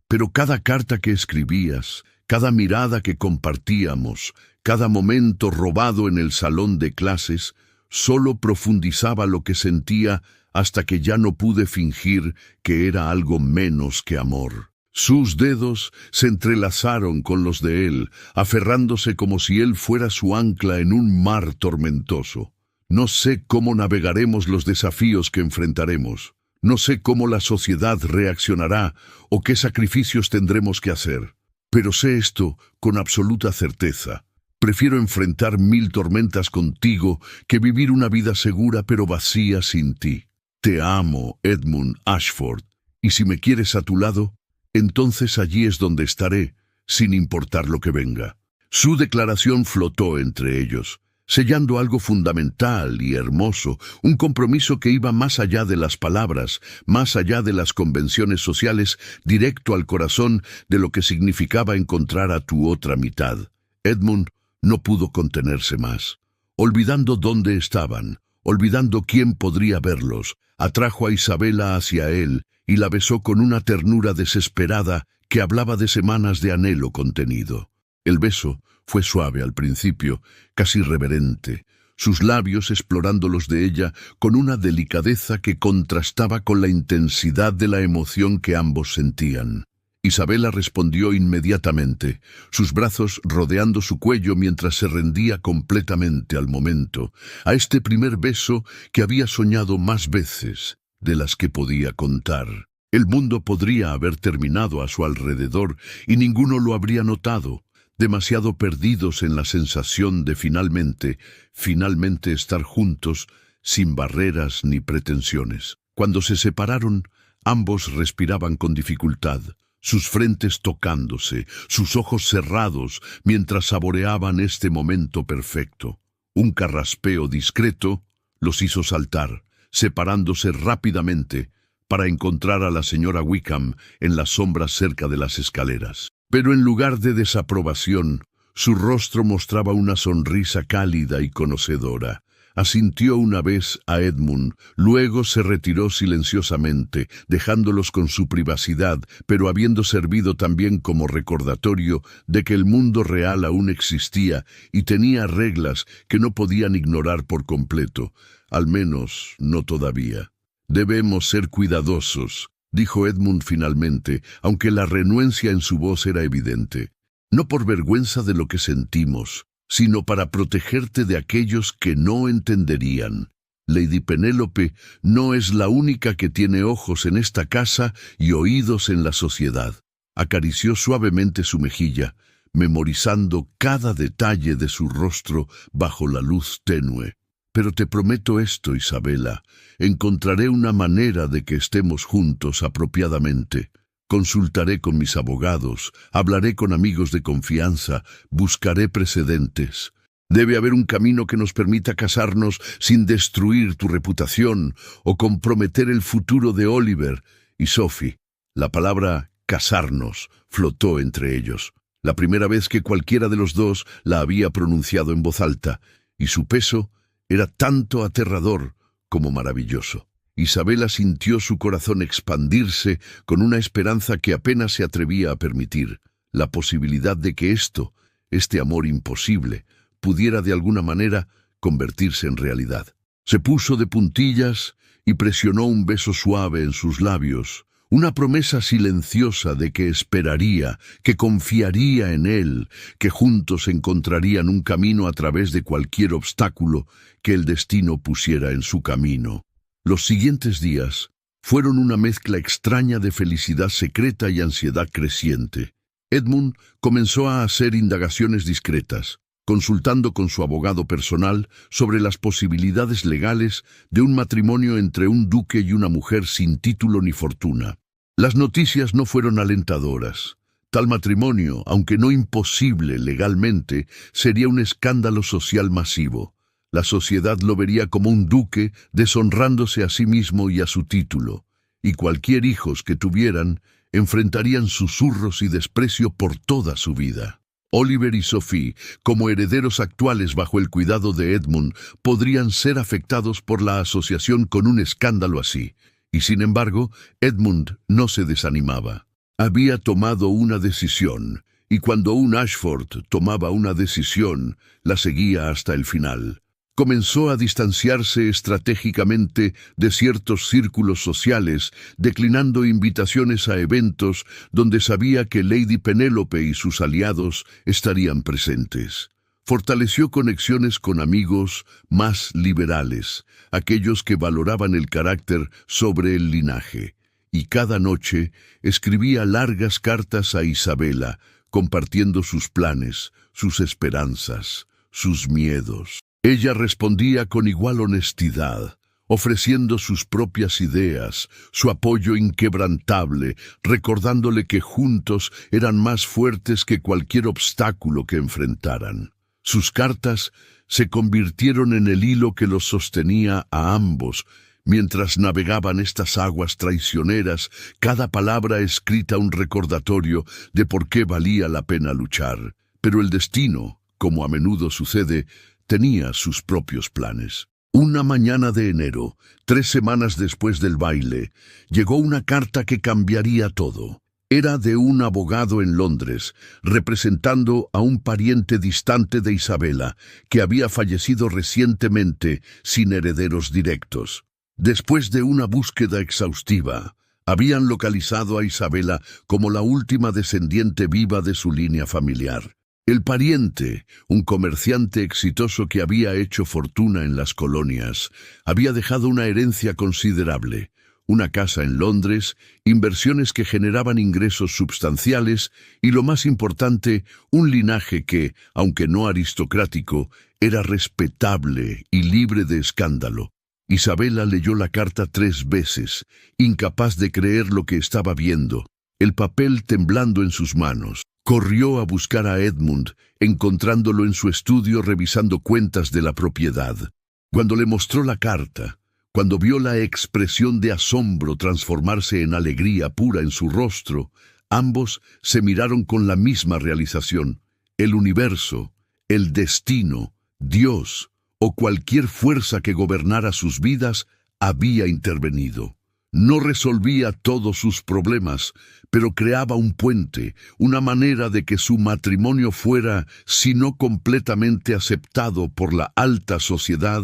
Pero cada carta que escribías, cada mirada que compartíamos, cada momento robado en el salón de clases, solo profundizaba lo que sentía hasta que ya no pude fingir que era algo menos que amor. Sus dedos se entrelazaron con los de él, aferrándose como si él fuera su ancla en un mar tormentoso. No sé cómo navegaremos los desafíos que enfrentaremos. No sé cómo la sociedad reaccionará o qué sacrificios tendremos que hacer. Pero sé esto con absoluta certeza. Prefiero enfrentar 1000 tormentas contigo que vivir una vida segura pero vacía sin ti. Te amo, Edmund Ashford, y si me quieres a tu lado, entonces allí es donde estaré, sin importar lo que venga. Su declaración flotó entre ellos, sellando algo fundamental y hermoso, un compromiso que iba más allá de las palabras, más allá de las convenciones sociales, directo al corazón de lo que significaba encontrar a tu otra mitad. Edmund no pudo contenerse más. Olvidando dónde estaban, olvidando quién podría verlos, atrajo a Isabella hacia él y la besó con una ternura desesperada que hablaba de semanas de anhelo contenido. El beso fue suave al principio, casi reverente, sus labios explorando los de ella con una delicadeza que contrastaba con la intensidad de la emoción que ambos sentían. Isabella respondió inmediatamente, sus brazos rodeando su cuello mientras se rendía completamente al momento, a este primer beso que había soñado más veces de las que podía contar. El mundo podría haber terminado a su alrededor y ninguno lo habría notado, demasiado perdidos en la sensación de finalmente estar juntos, sin barreras ni pretensiones. Cuando se separaron, ambos respiraban con dificultad, sus frentes tocándose, sus ojos cerrados, mientras saboreaban este momento perfecto. Un carraspeo discreto los hizo saltar, separándose rápidamente para encontrar a la señora Wickham en las sombras cerca de las escaleras. Pero en lugar de desaprobación, su rostro mostraba una sonrisa cálida y conocedora, Asintió una vez a Edmund, luego se retiró silenciosamente, dejándolos con su privacidad, pero habiendo servido también como recordatorio de que el mundo real aún existía y tenía reglas que no podían ignorar por completo, al menos no todavía. «Debemos ser cuidadosos», dijo Edmund finalmente, aunque la renuencia en su voz era evidente. «No por vergüenza de lo que sentimos, sino para protegerte de aquellos que no entenderían. Lady Penélope no es la única que tiene ojos en esta casa y oídos en la sociedad». Acarició suavemente su mejilla, memorizando cada detalle de su rostro bajo la luz tenue. «Pero te prometo esto, Isabela, encontraré una manera de que estemos juntos apropiadamente. Consultaré con mis abogados, hablaré con amigos de confianza, buscaré precedentes. Debe haber un camino que nos permita casarnos sin destruir tu reputación o comprometer el futuro de Oliver y Sophie». La palabra «casarnos» flotó entre ellos. La primera vez que cualquiera de los dos la había pronunciado en voz alta, y su peso era tanto aterrador como maravilloso. Isabela sintió su corazón expandirse con una esperanza que apenas se atrevía a permitir, la posibilidad de que este amor imposible, pudiera de alguna manera convertirse en realidad. Se puso de puntillas y presionó un beso suave en sus labios, una promesa silenciosa de que esperaría, que confiaría en él, que juntos encontrarían un camino a través de cualquier obstáculo que el destino pusiera en su camino. Los siguientes días fueron una mezcla extraña de felicidad secreta y ansiedad creciente. Edmund comenzó a hacer indagaciones discretas, consultando con su abogado personal sobre las posibilidades legales de un matrimonio entre un duque y una mujer sin título ni fortuna. Las noticias no fueron alentadoras. Tal matrimonio, aunque no imposible legalmente, sería un escándalo social masivo. La sociedad lo vería como un duque deshonrándose a sí mismo y a su título, y cualquier hijos que tuvieran enfrentarían susurros y desprecio por toda su vida. Oliver y Sophie, como herederos actuales bajo el cuidado de Edmund, podrían ser afectados por la asociación con un escándalo así. Y sin embargo, Edmund no se desanimaba. Había tomado una decisión, y cuando un Ashford tomaba una decisión, la seguía hasta el final. Comenzó a distanciarse estratégicamente de ciertos círculos sociales, declinando invitaciones a eventos donde sabía que Lady Penélope y sus aliados estarían presentes. Fortaleció conexiones con amigos más liberales, aquellos que valoraban el carácter sobre el linaje, y cada noche escribía largas cartas a Isabela, compartiendo sus planes, sus esperanzas, sus miedos. Ella respondía con igual honestidad, ofreciendo sus propias ideas, su apoyo inquebrantable, recordándole que juntos eran más fuertes que cualquier obstáculo que enfrentaran. Sus cartas se convirtieron en el hilo que los sostenía a ambos, mientras navegaban estas aguas traicioneras, cada palabra escrita un recordatorio de por qué valía la pena luchar. Pero el destino, como a menudo sucede, tenía sus propios planes. Una mañana de enero, 3 semanas después del baile, llegó una carta que cambiaría todo. Era de un abogado en Londres, representando a un pariente distante de Isabela, que había fallecido recientemente sin herederos directos. Después de una búsqueda exhaustiva, habían localizado a Isabela como la última descendiente viva de su línea familiar. El pariente, un comerciante exitoso que había hecho fortuna en las colonias, había dejado una herencia considerable, una casa en Londres, inversiones que generaban ingresos substanciales y, lo más importante, un linaje que, aunque no aristocrático, era respetable y libre de escándalo. Isabela leyó la carta 3 veces, incapaz de creer lo que estaba viendo, el papel temblando en sus manos. Corrió a buscar a Edmund, encontrándolo en su estudio revisando cuentas de la propiedad. Cuando le mostró la carta, cuando vio la expresión de asombro transformarse en alegría pura en su rostro, ambos se miraron con la misma realización. El universo, el destino, Dios, o cualquier fuerza que gobernara sus vidas había intervenido. No resolvía todos sus problemas, pero creaba un puente, una manera de que su matrimonio fuera, si no completamente aceptado por la alta sociedad,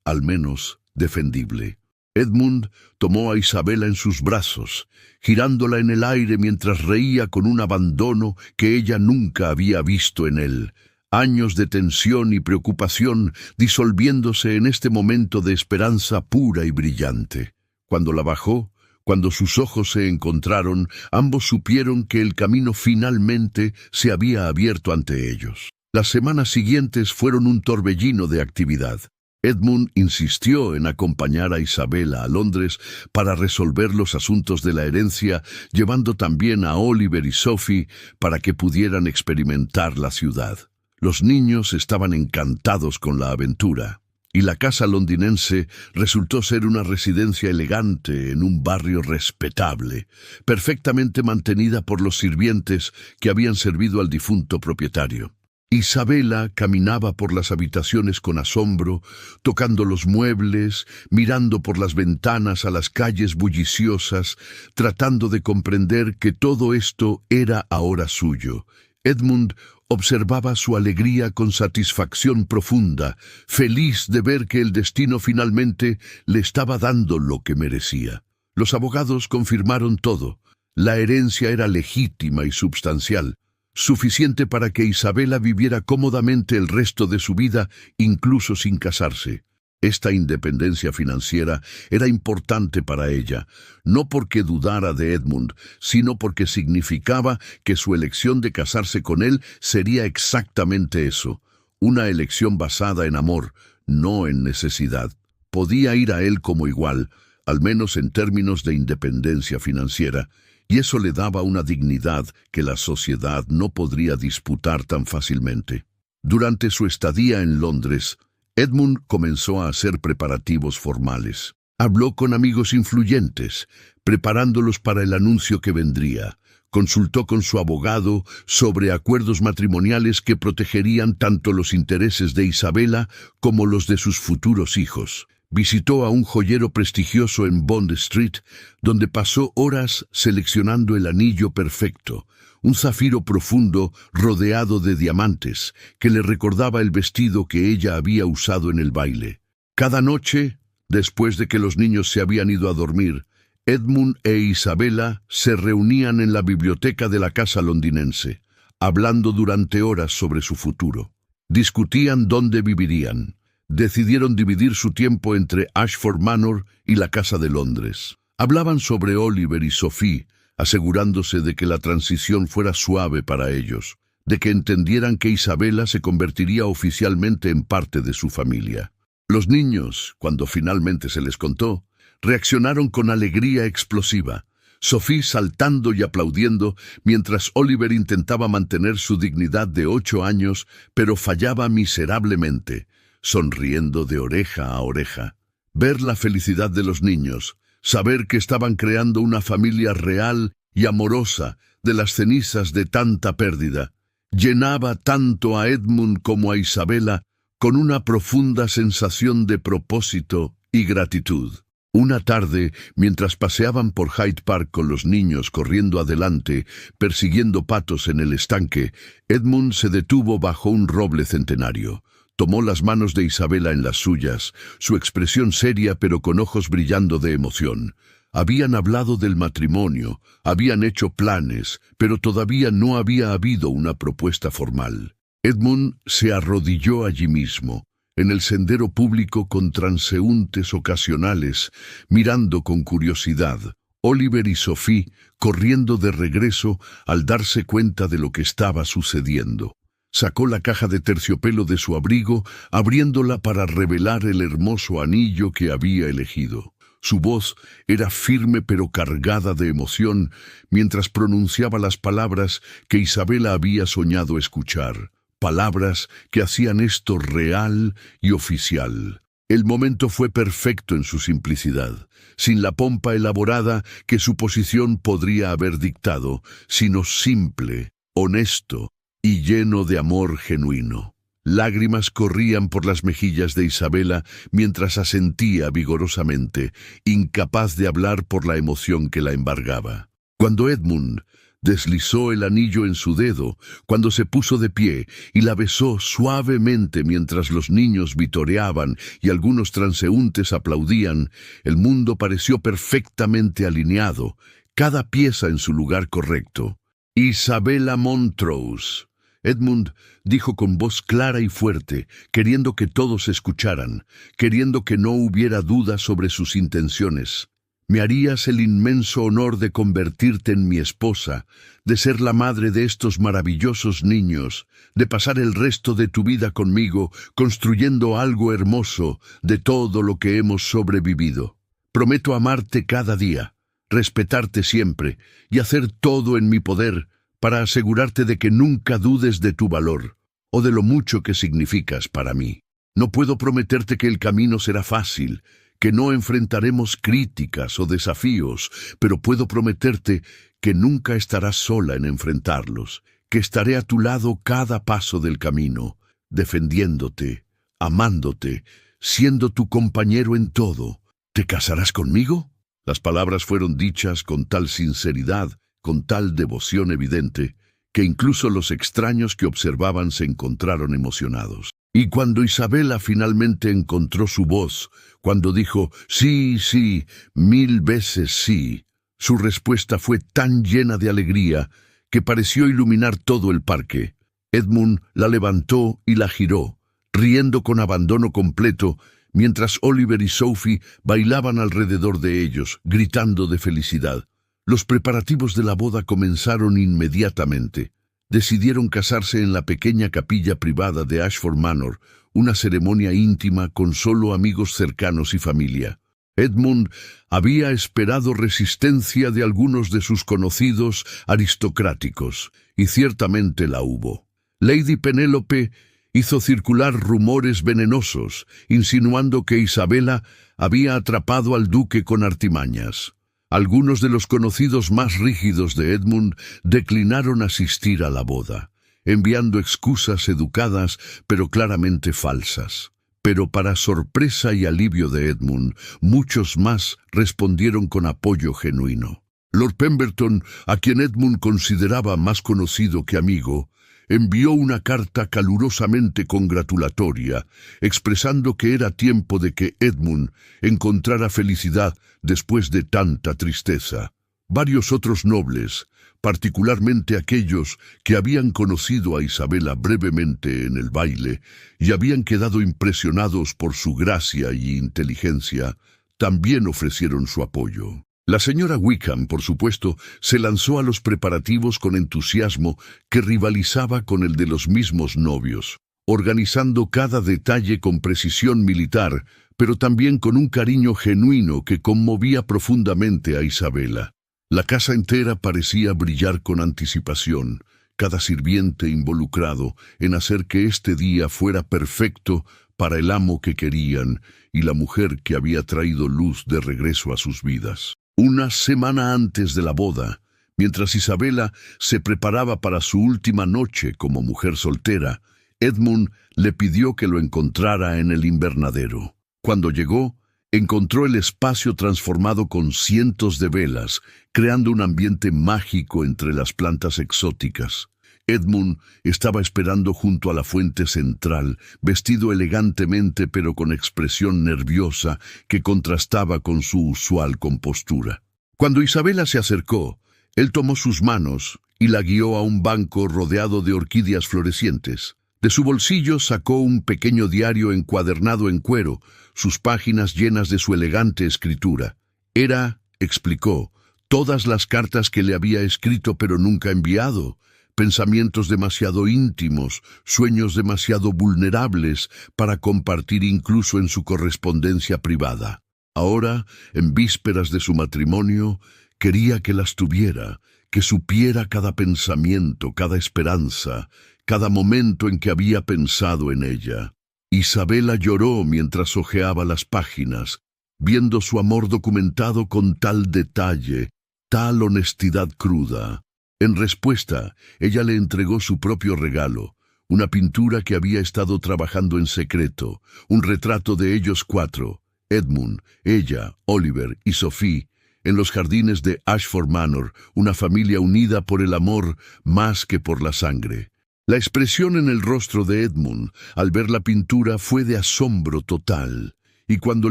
al menos defendible. Edmund tomó a Isabela en sus brazos, girándola en el aire mientras reía con un abandono que ella nunca había visto en él. Años de tensión y preocupación disolviéndose en este momento de esperanza pura y brillante. Cuando la bajó, cuando sus ojos se encontraron, ambos supieron que el camino finalmente se había abierto ante ellos. Las semanas siguientes fueron un torbellino de actividad. Edmund insistió en acompañar a Isabela a Londres para resolver los asuntos de la herencia, llevando también a Oliver y Sophie para que pudieran experimentar la ciudad. Los niños estaban encantados con la aventura, y la casa londinense resultó ser una residencia elegante en un barrio respetable, perfectamente mantenida por los sirvientes que habían servido al difunto propietario. Isabela caminaba por las habitaciones con asombro, tocando los muebles, mirando por las ventanas a las calles bulliciosas, tratando de comprender que todo esto era ahora suyo. Edmund observaba su alegría con satisfacción profunda, feliz de ver que el destino finalmente le estaba dando lo que merecía. Los abogados confirmaron todo. La herencia era legítima y substancial, suficiente para que Isabela viviera cómodamente el resto de su vida, incluso sin casarse. Esta independencia financiera era importante para ella, no porque dudara de Edmund, sino porque significaba que su elección de casarse con él sería exactamente eso, una elección basada en amor, no en necesidad. Podía ir a él como igual, al menos en términos de independencia financiera, y eso le daba una dignidad que la sociedad no podría disputar tan fácilmente. Durante su estadía en Londres, Edmund comenzó a hacer preparativos formales. Habló con amigos influyentes, preparándolos para el anuncio que vendría. Consultó con su abogado sobre acuerdos matrimoniales que protegerían tanto los intereses de Isabela como los de sus futuros hijos. Visitó a un joyero prestigioso en Bond Street, donde pasó horas seleccionando el anillo perfecto, un zafiro profundo rodeado de diamantes, que le recordaba el vestido que ella había usado en el baile. Cada noche, después de que los niños se habían ido a dormir, Edmund e Isabela se reunían en la biblioteca de la casa londinense, hablando durante horas sobre su futuro. Discutían dónde vivirían. Decidieron dividir su tiempo entre Ashford Manor y la Casa de Londres. Hablaban sobre Oliver y Sophie, asegurándose de que la transición fuera suave para ellos, de que entendieran que Isabela se convertiría oficialmente en parte de su familia. Los niños, cuando finalmente se les contó, reaccionaron con alegría explosiva, Sophie saltando y aplaudiendo, mientras Oliver intentaba mantener su dignidad de 8 años, pero fallaba miserablemente, sonriendo de oreja a oreja. Ver la felicidad de los niños, saber que estaban creando una familia real y amorosa de las cenizas de tanta pérdida, llenaba tanto a Edmund como a Isabela con una profunda sensación de propósito y gratitud. Una tarde, mientras paseaban por Hyde Park con los niños corriendo adelante, persiguiendo patos en el estanque, Edmund se detuvo bajo un roble centenario. Tomó las manos de Isabela en las suyas, su expresión seria pero con ojos brillando de emoción. Habían hablado del matrimonio, habían hecho planes, pero todavía no había habido una propuesta formal. Edmund se arrodilló allí mismo, en el sendero público con transeúntes ocasionales, mirando con curiosidad. Oliver y Sophie corriendo de regreso al darse cuenta de lo que estaba sucediendo. Sacó la caja de terciopelo de su abrigo, abriéndola para revelar el hermoso anillo que había elegido. Su voz era firme pero cargada de emoción, mientras pronunciaba las palabras que Isabela había soñado escuchar. Palabras que hacían esto real y oficial. El momento fue perfecto en su simplicidad, sin la pompa elaborada que su posición podría haber dictado, sino simple, honesto y lleno de amor genuino. Lágrimas corrían por las mejillas de Isabela mientras asentía vigorosamente, incapaz de hablar por la emoción que la embargaba. Cuando Edmund deslizó el anillo en su dedo, cuando se puso de pie y la besó suavemente mientras los niños vitoreaban y algunos transeúntes aplaudían, el mundo pareció perfectamente alineado, cada pieza en su lugar correcto. «Isabela Montrose», Edmund dijo con voz clara y fuerte, queriendo que todos escucharan, queriendo que no hubiera duda sobre sus intenciones. «Me harías el inmenso honor de convertirte en mi esposa, de ser la madre de estos maravillosos niños, de pasar el resto de tu vida conmigo, construyendo algo hermoso de todo lo que hemos sobrevivido. Prometo amarte cada día, respetarte siempre y hacer todo en mi poder para asegurarte de que nunca dudes de tu valor o de lo mucho que significas para mí. No puedo prometerte que el camino será fácil, que no enfrentaremos críticas o desafíos, pero puedo prometerte que nunca estarás sola en enfrentarlos, que estaré a tu lado cada paso del camino, defendiéndote, amándote, siendo tu compañero en todo. ¿Te casarás conmigo?». Las palabras fueron dichas con tal sinceridad, con tal devoción evidente, que incluso los extraños que observaban se encontraron emocionados. Y cuando Isabela finalmente encontró su voz, cuando dijo «sí, sí, 1000 veces sí», su respuesta fue tan llena de alegría que pareció iluminar todo el parque. Edmund la levantó y la giró, riendo con abandono completo, mientras Oliver y Sophie bailaban alrededor de ellos, gritando de felicidad. Los preparativos de la boda comenzaron inmediatamente. Decidieron casarse en la pequeña capilla privada de Ashford Manor, una ceremonia íntima con solo amigos cercanos y familia. Edmund había esperado resistencia de algunos de sus conocidos aristocráticos, y ciertamente la hubo. Lady Penélope hizo circular rumores venenosos, insinuando que Isabela había atrapado al duque con artimañas. Algunos de los conocidos más rígidos de Edmund declinaron asistir a la boda, enviando excusas educadas pero claramente falsas. Pero para sorpresa y alivio de Edmund, muchos más respondieron con apoyo genuino. Lord Pemberton, a quien Edmund consideraba más conocido que amigo, envió una carta calurosamente congratulatoria, expresando que era tiempo de que Edmund encontrara felicidad después de tanta tristeza. Varios otros nobles, particularmente aquellos que habían conocido a Isabela brevemente en el baile y habían quedado impresionados por su gracia y inteligencia, también ofrecieron su apoyo. La señora Wickham, por supuesto, se lanzó a los preparativos con entusiasmo que rivalizaba con el de los mismos novios, organizando cada detalle con precisión militar, pero también con un cariño genuino que conmovía profundamente a Isabela. La casa entera parecía brillar con anticipación, cada sirviente involucrado en hacer que este día fuera perfecto para el amo que querían y la mujer que había traído luz de regreso a sus vidas. Una semana antes de la boda, mientras Isabela se preparaba para su última noche como mujer soltera, Edmund le pidió que lo encontrara en el invernadero. Cuando llegó, encontró el espacio transformado con cientos de velas, creando un ambiente mágico entre las plantas exóticas. Edmund estaba esperando junto a la fuente central, vestido elegantemente pero con expresión nerviosa que contrastaba con su usual compostura. Cuando Isabela se acercó, él tomó sus manos y la guió a un banco rodeado de orquídeas florecientes. De su bolsillo sacó un pequeño diario encuadernado en cuero, sus páginas llenas de su elegante escritura. Era, explicó, todas las cartas que le había escrito pero nunca enviado, pensamientos demasiado íntimos, sueños demasiado vulnerables para compartir incluso en su correspondencia privada. Ahora, en vísperas de su matrimonio, quería que las tuviera, que supiera cada pensamiento, cada esperanza, cada momento en que había pensado en ella. Isabela lloró mientras hojeaba las páginas, viendo su amor documentado con tal detalle, tal honestidad cruda. En respuesta, ella le entregó su propio regalo, una pintura que había estado trabajando en secreto, un retrato de ellos cuatro, Edmund, ella, Oliver y Sophie, en los jardines de Ashford Manor, una familia unida por el amor más que por la sangre. La expresión en el rostro de Edmund al ver la pintura fue de asombro total, y cuando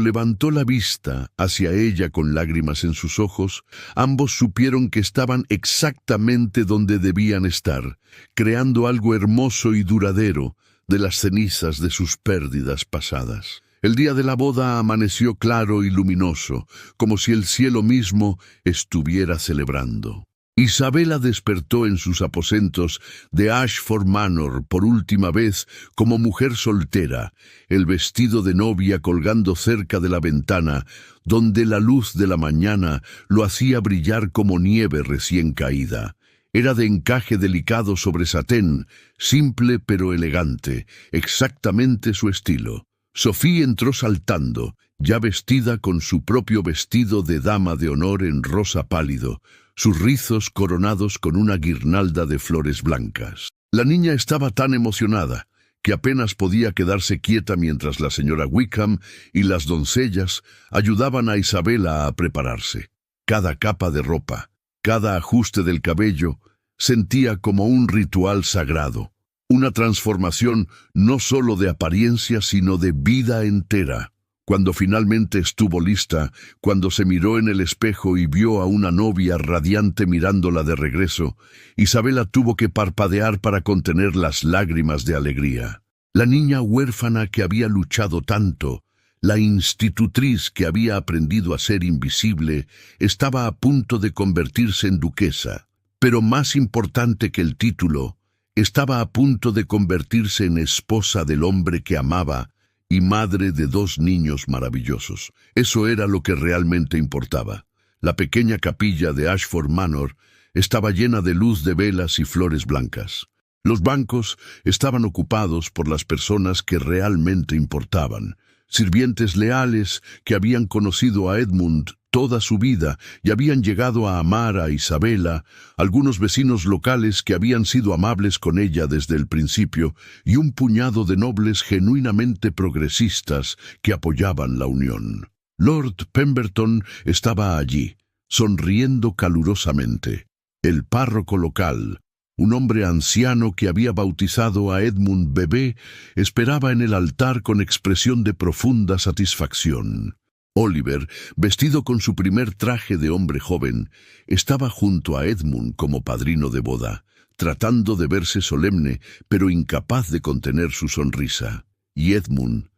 levantó la vista hacia ella con lágrimas en sus ojos, ambos supieron que estaban exactamente donde debían estar, creando algo hermoso y duradero de las cenizas de sus pérdidas pasadas. El día de la boda amaneció claro y luminoso, como si el cielo mismo estuviera celebrando. Isabela despertó en sus aposentos de Ashford Manor por última vez como mujer soltera, el vestido de novia colgando cerca de la ventana, donde la luz de la mañana lo hacía brillar como nieve recién caída. Era de encaje delicado sobre satén, simple pero elegante, exactamente su estilo. Sophie entró saltando, ya vestida con su propio vestido de dama de honor en rosa pálido, sus rizos coronados con una guirnalda de flores blancas. La niña estaba tan emocionada que apenas podía quedarse quieta mientras la señora Wickham y las doncellas ayudaban a Isabela a prepararse. Cada capa de ropa, cada ajuste del cabello, sentía como un ritual sagrado. Una transformación no solo de apariencia, sino de vida entera. Cuando finalmente estuvo lista, cuando se miró en el espejo y vio a una novia radiante mirándola de regreso, Isabela tuvo que parpadear para contener las lágrimas de alegría. La niña huérfana que había luchado tanto, la institutriz que había aprendido a ser invisible, estaba a punto de convertirse en duquesa. Pero más importante que el título, estaba a punto de convertirse en esposa del hombre que amaba y madre de dos niños maravillosos. Eso era lo que realmente importaba. La pequeña capilla de Ashford Manor estaba llena de luz de velas y flores blancas. Los bancos estaban ocupados por las personas que realmente importaban, sirvientes leales que habían conocido a Edmund toda su vida y habían llegado a amar a Isabela, algunos vecinos locales que habían sido amables con ella desde el principio y un puñado de nobles genuinamente progresistas que apoyaban la unión. Lord Pemberton estaba allí, sonriendo calurosamente. El párroco local, un hombre anciano que había bautizado a Edmund bebé, esperaba en el altar con expresión de profunda satisfacción. Oliver, vestido con su primer traje de hombre joven, estaba junto a Edmund como padrino de boda, tratando de verse solemne, pero incapaz de contener su sonrisa. Y Edmund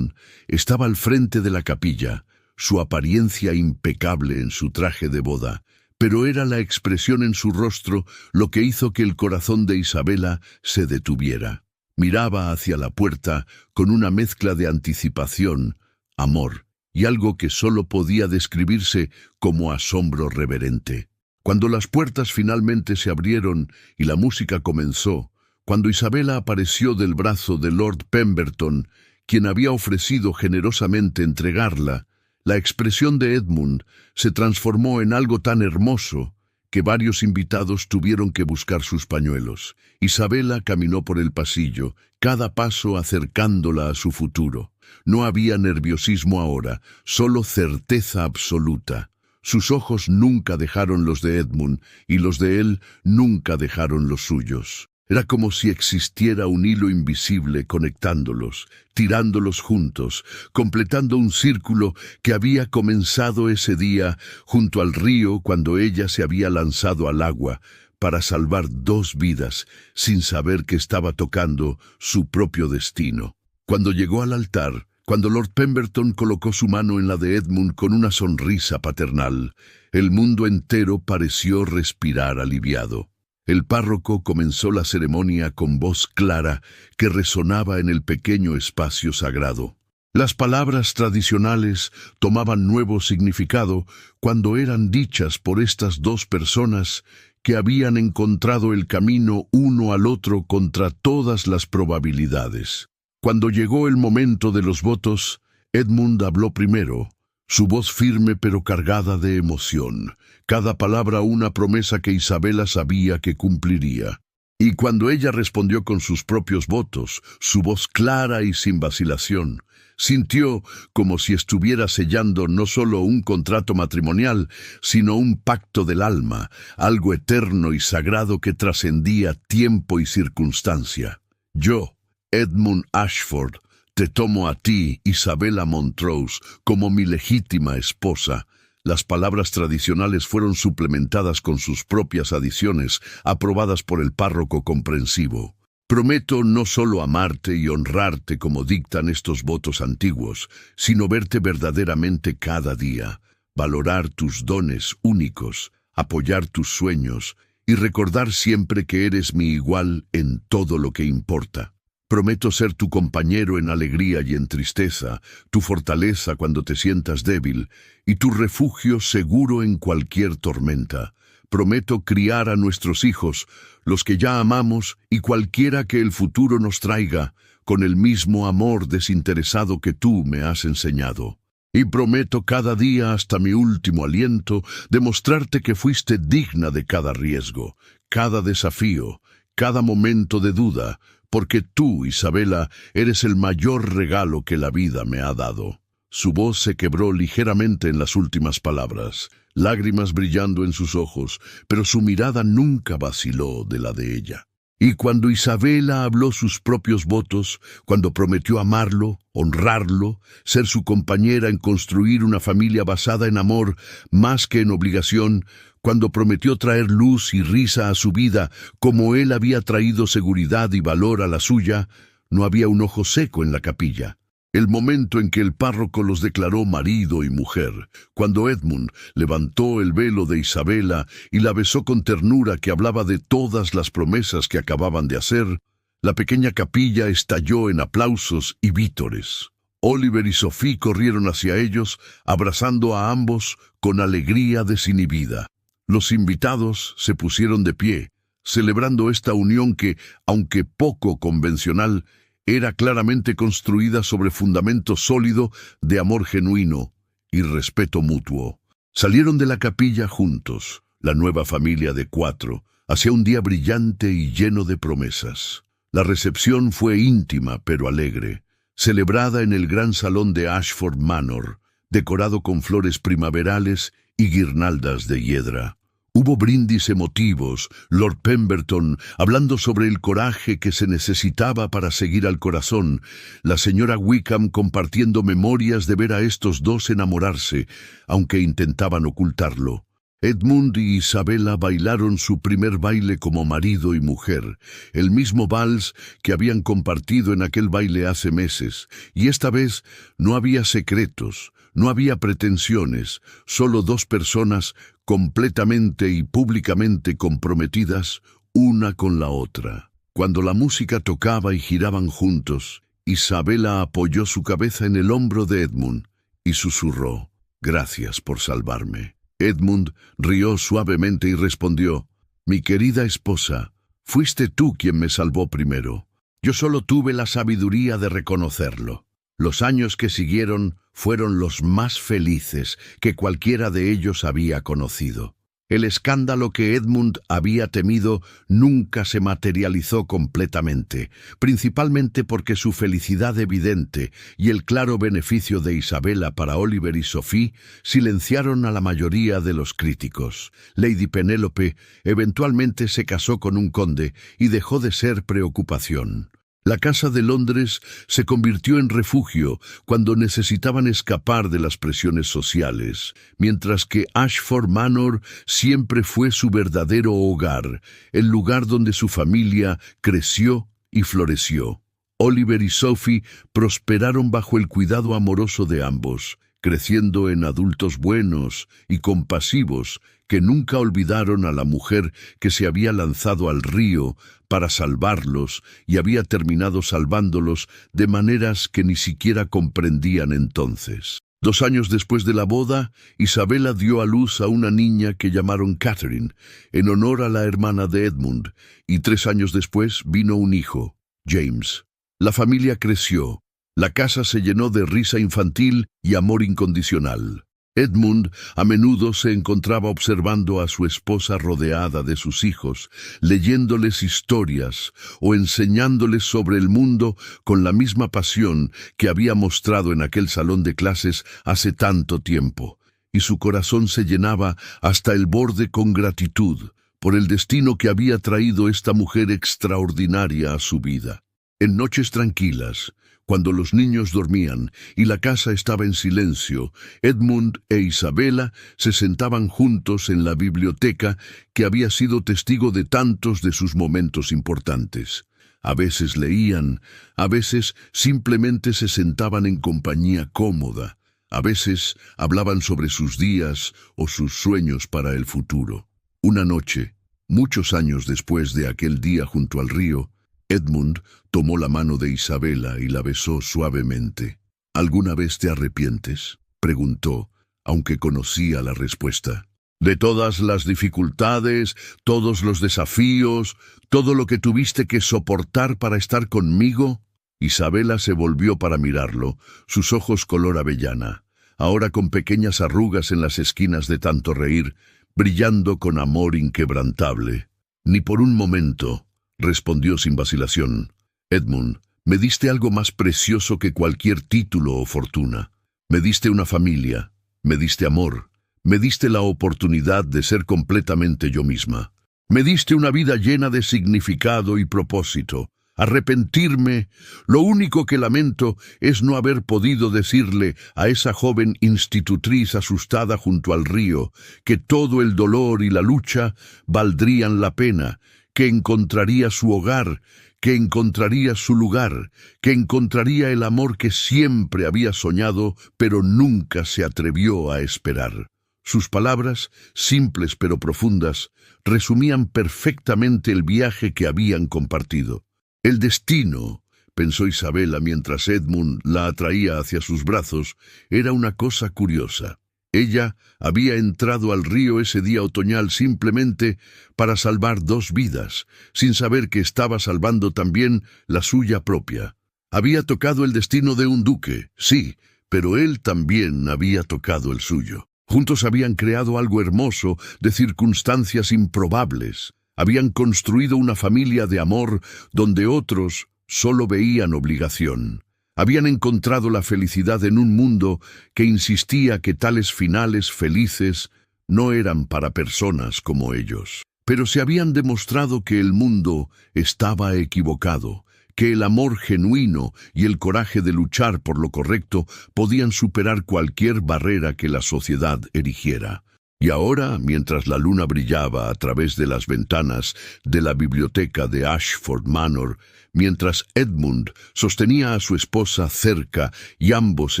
estaba al frente de la capilla, su apariencia impecable en su traje de boda, pero era la expresión en su rostro lo que hizo que el corazón de Isabela se detuviera. Miraba hacia la puerta con una mezcla de anticipación, amor, y algo que solo podía describirse como asombro reverente. Cuando las puertas finalmente se abrieron y la música comenzó, cuando Isabela apareció del brazo de Lord Pemberton, quien había ofrecido generosamente entregarla, la expresión de Edmund se transformó en algo tan hermoso que varios invitados tuvieron que buscar sus pañuelos. Isabela caminó por el pasillo, cada paso acercándola a su futuro. No había nerviosismo ahora, solo certeza absoluta. Sus ojos nunca dejaron los de Edmund, y los de él nunca dejaron los suyos. Era como si existiera un hilo invisible conectándolos, tirándolos juntos, completando un círculo que había comenzado ese día junto al río cuando ella se había lanzado al agua para salvar dos vidas sin saber que estaba tocando su propio destino. Cuando llegó al altar, cuando Lord Pemberton colocó su mano en la de Edmund con una sonrisa paternal, el mundo entero pareció respirar aliviado. El párroco comenzó la ceremonia con voz clara que resonaba en el pequeño espacio sagrado. Las palabras tradicionales tomaban nuevo significado cuando eran dichas por estas dos personas que habían encontrado el camino uno al otro contra todas las probabilidades. Cuando llegó el momento de los votos, Edmund habló primero, su voz firme pero cargada de emoción, cada palabra una promesa que Isabela sabía que cumpliría. Y cuando ella respondió con sus propios votos, su voz clara y sin vacilación, sintió como si estuviera sellando no solo un contrato matrimonial, sino un pacto del alma, algo eterno y sagrado que trascendía tiempo y circunstancia. Yo, Edmund Ashford, te tomo a ti, Isabella Montrose, como mi legítima esposa. Las palabras tradicionales fueron suplementadas con sus propias adiciones, aprobadas por el párroco comprensivo. Prometo no solo amarte y honrarte como dictan estos votos antiguos, sino verte verdaderamente cada día, valorar tus dones únicos, apoyar tus sueños y recordar siempre que eres mi igual en todo lo que importa. Prometo ser tu compañero en alegría y en tristeza, tu fortaleza cuando te sientas débil y tu refugio seguro en cualquier tormenta. Prometo criar a nuestros hijos, los que ya amamos y cualquiera que el futuro nos traiga, con el mismo amor desinteresado que tú me has enseñado. Y prometo cada día hasta mi último aliento demostrarte que fuiste digna de cada riesgo, cada desafío, cada momento de duda, porque tú, Isabella, eres el mayor regalo que la vida me ha dado. Su voz se quebró ligeramente en las últimas palabras, lágrimas brillando en sus ojos, pero su mirada nunca vaciló de la de ella. Y cuando Isabella habló sus propios votos, cuando prometió amarlo, honrarlo, ser su compañera en construir una familia basada en amor más que en obligación, cuando prometió traer luz y risa a su vida como él había traído seguridad y valor a la suya, no había un ojo seco en la capilla. El momento en que el párroco los declaró marido y mujer, cuando Edmund levantó el velo de Isabella y la besó con ternura que hablaba de todas las promesas que acababan de hacer, la pequeña capilla estalló en aplausos y vítores. Oliver y Sophie corrieron hacia ellos, abrazando a ambos con alegría desinhibida. Los invitados se pusieron de pie, celebrando esta unión que, aunque poco convencional, era claramente construida sobre fundamento sólido de amor genuino y respeto mutuo. Salieron de la capilla juntos, la nueva familia de 4, hacia un día brillante y lleno de promesas. La recepción fue íntima pero alegre, celebrada en el gran salón de Ashford Manor, decorado con flores primaverales y guirnaldas de hiedra. Hubo brindis emotivos, Lord Pemberton hablando sobre el coraje que se necesitaba para seguir al corazón, la señora Wickham compartiendo memorias de ver a estos dos enamorarse, aunque intentaban ocultarlo. Edmund y Isabella bailaron su primer baile como marido y mujer, el mismo vals que habían compartido en aquel baile hace meses, y esta vez no había secretos, no había pretensiones, solo dos personas completamente y públicamente comprometidas una con la otra. Cuando la música tocaba y giraban juntos, Isabella apoyó su cabeza en el hombro de Edmund y susurró: «Gracias por salvarme». Edmund rió suavemente y respondió: «Mi querida esposa, fuiste tú quien me salvó primero. Yo solo tuve la sabiduría de reconocerlo». Los años que siguieron fueron los más felices que cualquiera de ellos había conocido. El escándalo que Edmund había temido nunca se materializó completamente, principalmente porque su felicidad evidente y el claro beneficio de Isabella para Oliver y Sophie silenciaron a la mayoría de los críticos. Lady Penélope eventualmente se casó con un conde y dejó de ser preocupación. La Casa de Londres se convirtió en refugio cuando necesitaban escapar de las presiones sociales, mientras que Ashford Manor siempre fue su verdadero hogar, el lugar donde su familia creció y floreció. Oliver y Sophie prosperaron bajo el cuidado amoroso de ambos, creciendo en adultos buenos y compasivos que nunca olvidaron a la mujer que se había lanzado al río para salvarlos y había terminado salvándolos de maneras que ni siquiera comprendían entonces. 2 años después de la boda, Isabella dio a luz a una niña que llamaron Catherine, en honor a la hermana de Edmund, y 3 años después vino un hijo, James. La familia creció. La casa se llenó de risa infantil y amor incondicional. Edmund a menudo se encontraba observando a su esposa rodeada de sus hijos, leyéndoles historias o enseñándoles sobre el mundo con la misma pasión que había mostrado en aquel salón de clases hace tanto tiempo, y su corazón se llenaba hasta el borde con gratitud por el destino que había traído esta mujer extraordinaria a su vida. En noches tranquilas, cuando los niños dormían y la casa estaba en silencio, Edmund e Isabella se sentaban juntos en la biblioteca que había sido testigo de tantos de sus momentos importantes. A veces leían, a veces simplemente se sentaban en compañía cómoda, a veces hablaban sobre sus días o sus sueños para el futuro. Una noche, muchos años después de aquel día junto al río, Edmund tomó la mano de Isabella y la besó suavemente. ¿Alguna vez te arrepientes?, preguntó, aunque conocía la respuesta. ¿De todas las dificultades, todos los desafíos, todo lo que tuviste que soportar para estar conmigo? Isabella se volvió para mirarlo, sus ojos color avellana, ahora con pequeñas arrugas en las esquinas de tanto reír, brillando con amor inquebrantable. Ni por un momento, respondió sin vacilación. Edmund, me diste algo más precioso que cualquier título o fortuna. Me diste una familia, me diste amor, me diste la oportunidad de ser completamente yo misma. Me diste una vida llena de significado y propósito. Arrepentirme, lo único que lamento es no haber podido decirle a esa joven institutriz asustada junto al río que todo el dolor y la lucha valdrían la pena, que encontraría su hogar, que encontraría su lugar, que encontraría el amor que siempre había soñado, pero nunca se atrevió a esperar. Sus palabras, simples pero profundas, resumían perfectamente el viaje que habían compartido. El destino, pensó Isabella mientras Edmund la atraía hacia sus brazos, era una cosa curiosa. Ella había entrado al río ese día otoñal simplemente para salvar 2 vidas, sin saber que estaba salvando también la suya propia. Había tocado el destino de un duque, sí, pero él también había tocado el suyo. Juntos habían creado algo hermoso de circunstancias improbables. Habían construido una familia de amor donde otros solo veían obligación. Habían encontrado la felicidad en un mundo que insistía que tales finales felices no eran para personas como ellos. Pero se habían demostrado que el mundo estaba equivocado, que el amor genuino y el coraje de luchar por lo correcto podían superar cualquier barrera que la sociedad erigiera. Y ahora, mientras la luna brillaba a través de las ventanas de la biblioteca de Ashford Manor, mientras Edmund sostenía a su esposa cerca y ambos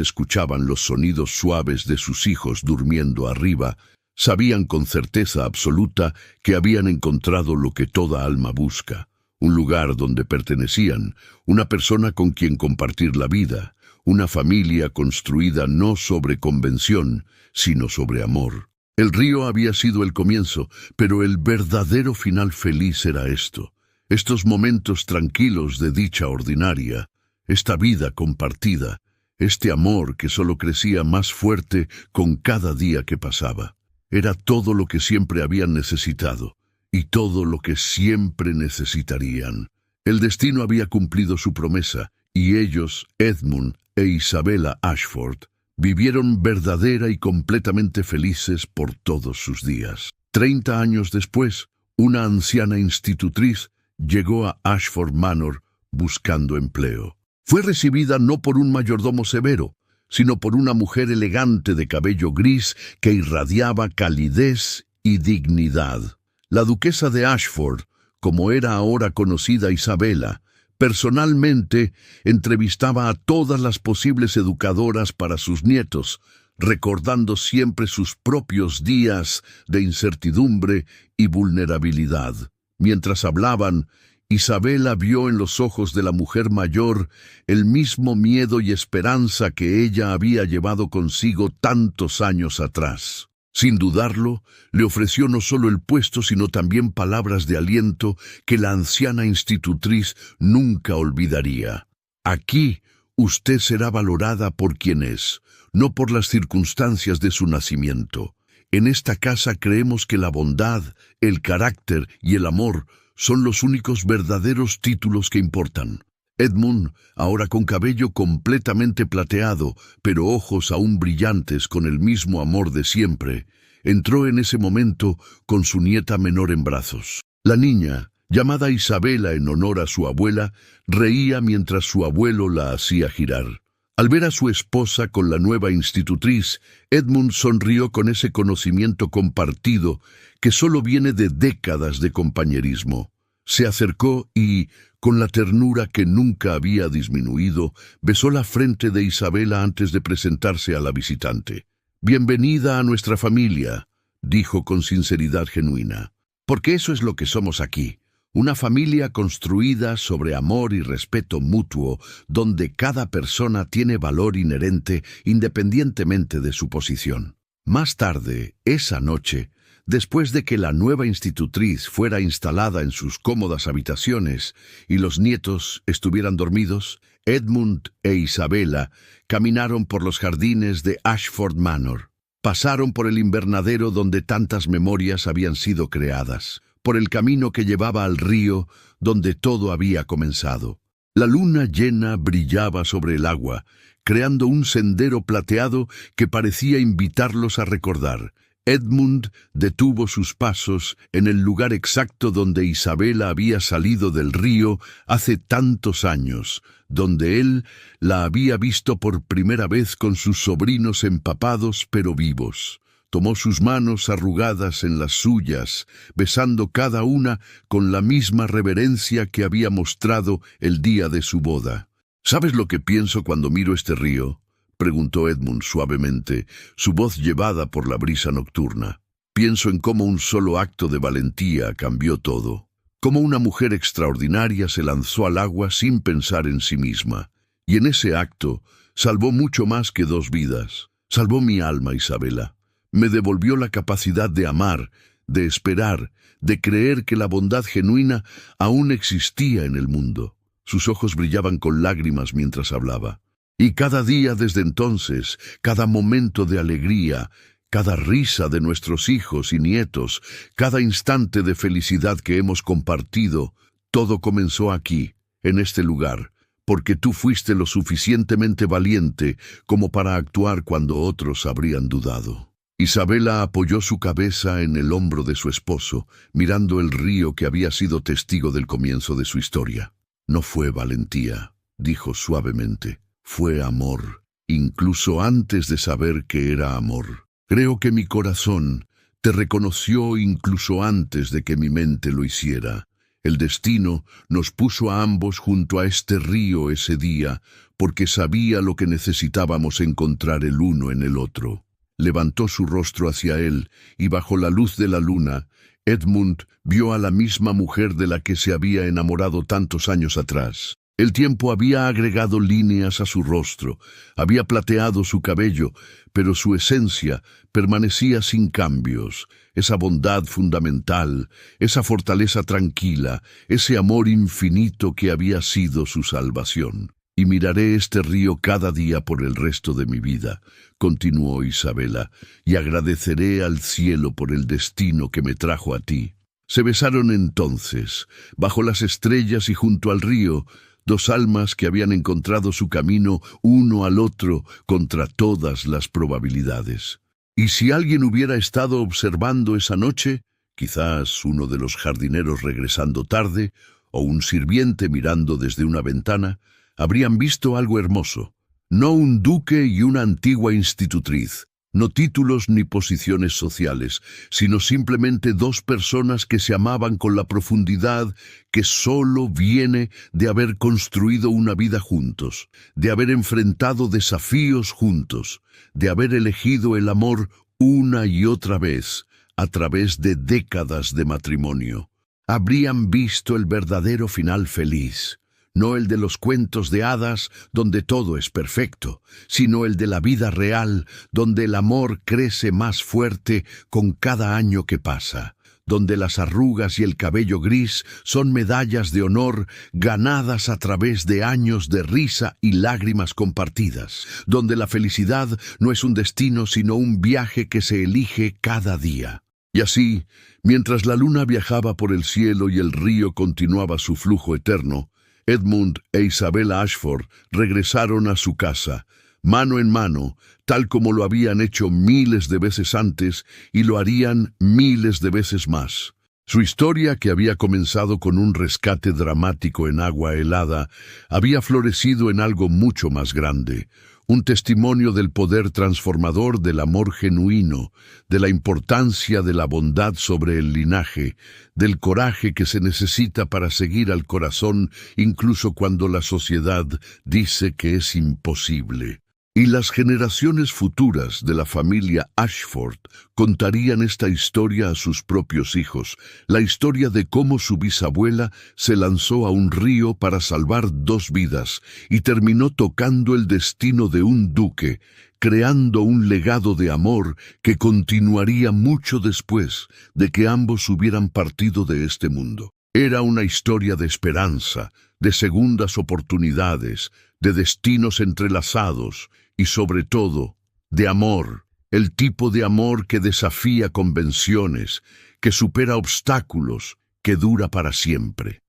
escuchaban los sonidos suaves de sus hijos durmiendo arriba, sabían con certeza absoluta que habían encontrado lo que toda alma busca, un lugar donde pertenecían, una persona con quien compartir la vida, una familia construida no sobre convención, sino sobre amor. El río había sido el comienzo, pero el verdadero final feliz era esto. Estos momentos tranquilos de dicha ordinaria, esta vida compartida, este amor que solo crecía más fuerte con cada día que pasaba. Era todo lo que siempre habían necesitado y todo lo que siempre necesitarían. El destino había cumplido su promesa y ellos, Edmund e Isabella Ashford, vivieron verdadera y completamente felices por todos sus días. 30 años después, una anciana institutriz llegó a Ashford Manor buscando empleo. Fue recibida no por un mayordomo severo, sino por una mujer elegante de cabello gris que irradiaba calidez y dignidad. La duquesa de Ashford, como era ahora conocida Isabella, personalmente entrevistaba a todas las posibles educadoras para sus nietos, recordando siempre sus propios días de incertidumbre y vulnerabilidad. Mientras hablaban, Isabella vio en los ojos de la mujer mayor el mismo miedo y esperanza que ella había llevado consigo tantos años atrás. Sin dudarlo, le ofreció no solo el puesto, sino también palabras de aliento que la anciana institutriz nunca olvidaría. Aquí, Usted será valorada por quien es, no por las circunstancias de su nacimiento. En esta casa creemos que la bondad, el carácter y el amor son los únicos verdaderos títulos que importan. Edmund, ahora con cabello completamente plateado, pero ojos aún brillantes con el mismo amor de siempre, entró en ese momento con su nieta menor en brazos. La niña, llamada Isabela en honor a su abuela, reía mientras su abuelo la hacía girar. Al ver a su esposa con la nueva institutriz, Edmund sonrió con ese conocimiento compartido que solo viene de décadas de compañerismo. Se acercó y, con la ternura que nunca había disminuido, besó la frente de Isabela antes de presentarse a la visitante. «Bienvenida a nuestra familia», dijo con sinceridad genuina. «Porque eso es lo que somos aquí. Una familia construida sobre amor y respeto mutuo, donde cada persona tiene valor inherente independientemente de su posición». Más tarde, esa noche, después de que la nueva institutriz fuera instalada en sus cómodas habitaciones y los nietos estuvieran dormidos, Edmund e Isabela caminaron por los jardines de Ashford Manor. Pasaron por el invernadero donde tantas memorias habían sido creadas, por el camino que llevaba al río donde todo había comenzado. La luna llena brillaba sobre el agua, creando un sendero plateado que parecía invitarlos a recordar. Edmund detuvo sus pasos en el lugar exacto donde Isabela había salido del río hace tantos años, donde él la había visto por primera vez con sus sobrinos empapados pero vivos. Tomó sus manos arrugadas en las suyas, besando cada una con la misma reverencia que había mostrado el día de su boda. ¿Sabes lo que pienso cuando miro este río?, preguntó Edmund suavemente, su voz llevada por la brisa nocturna. Pienso en cómo un solo acto de valentía cambió todo. Cómo una mujer extraordinaria se lanzó al agua sin pensar en sí misma. Y en ese acto salvó mucho más que 2 vidas. Salvó mi alma, Isabela. Me devolvió la capacidad de amar, de esperar, de creer que la bondad genuina aún existía en el mundo. Sus ojos brillaban con lágrimas mientras hablaba. Y cada día desde entonces, cada momento de alegría, cada risa de nuestros hijos y nietos, cada instante de felicidad que hemos compartido, todo comenzó aquí, en este lugar, porque tú fuiste lo suficientemente valiente como para actuar cuando otros habrían dudado. Isabela apoyó su cabeza en el hombro de su esposo, mirando el río que había sido testigo del comienzo de su historia. No fue valentía, dijo suavemente. Fue amor, incluso antes de saber que era amor. Creo que mi corazón te reconoció incluso antes de que mi mente lo hiciera. El destino nos puso a ambos junto a este río ese día, porque sabía lo que necesitábamos encontrar el uno en el otro. Levantó su rostro hacia él, y bajo la luz de la luna, Edmund vio a la misma mujer de la que se había enamorado tantos años atrás. El tiempo había agregado líneas a su rostro, había plateado su cabello, pero su esencia permanecía sin cambios. Esa bondad fundamental, esa fortaleza tranquila, ese amor infinito que había sido su salvación. «Y miraré este río cada día por el resto de mi vida», continuó Isabela, «y agradeceré al cielo por el destino que me trajo a ti». Se besaron entonces, bajo las estrellas y junto al río, 2 almas que habían encontrado su camino uno al otro contra todas las probabilidades. Y si alguien hubiera estado observando esa noche, quizás uno de los jardineros regresando tarde, o un sirviente mirando desde una ventana, habrían visto algo hermoso. No un duque y una antigua institutriz, no títulos ni posiciones sociales, sino simplemente 2 personas que se amaban con la profundidad que solo viene de haber construido una vida juntos, de haber enfrentado desafíos juntos, de haber elegido el amor una y otra vez a través de décadas de matrimonio. Habrían visto el verdadero final feliz. No el de los cuentos de hadas donde todo es perfecto, sino el de la vida real donde el amor crece más fuerte con cada año que pasa, donde las arrugas y el cabello gris son medallas de honor ganadas a través de años de risa y lágrimas compartidas, donde la felicidad no es un destino sino un viaje que se elige cada día. Y así, mientras la luna viajaba por el cielo y el río continuaba su flujo eterno, Edmund e Isabella Ashford regresaron a su casa, mano en mano, tal como lo habían hecho miles de veces antes y lo harían miles de veces más. Su historia, que había comenzado con un rescate dramático en agua helada, había florecido en algo mucho más grande, un testimonio del poder transformador del amor genuino, de la importancia de la bondad sobre el linaje, del coraje que se necesita para seguir al corazón incluso cuando la sociedad dice que es imposible. Y las generaciones futuras de la familia Ashford contarían esta historia a sus propios hijos, la historia de cómo su bisabuela se lanzó a un río para salvar 2 vidas y terminó tocando el destino de un duque, creando un legado de amor que continuaría mucho después de que ambos hubieran partido de este mundo. Era una historia de esperanza, de segundas oportunidades, de destinos entrelazados y sobre todo, de amor, el tipo de amor que desafía convenciones, que supera obstáculos, que dura para siempre.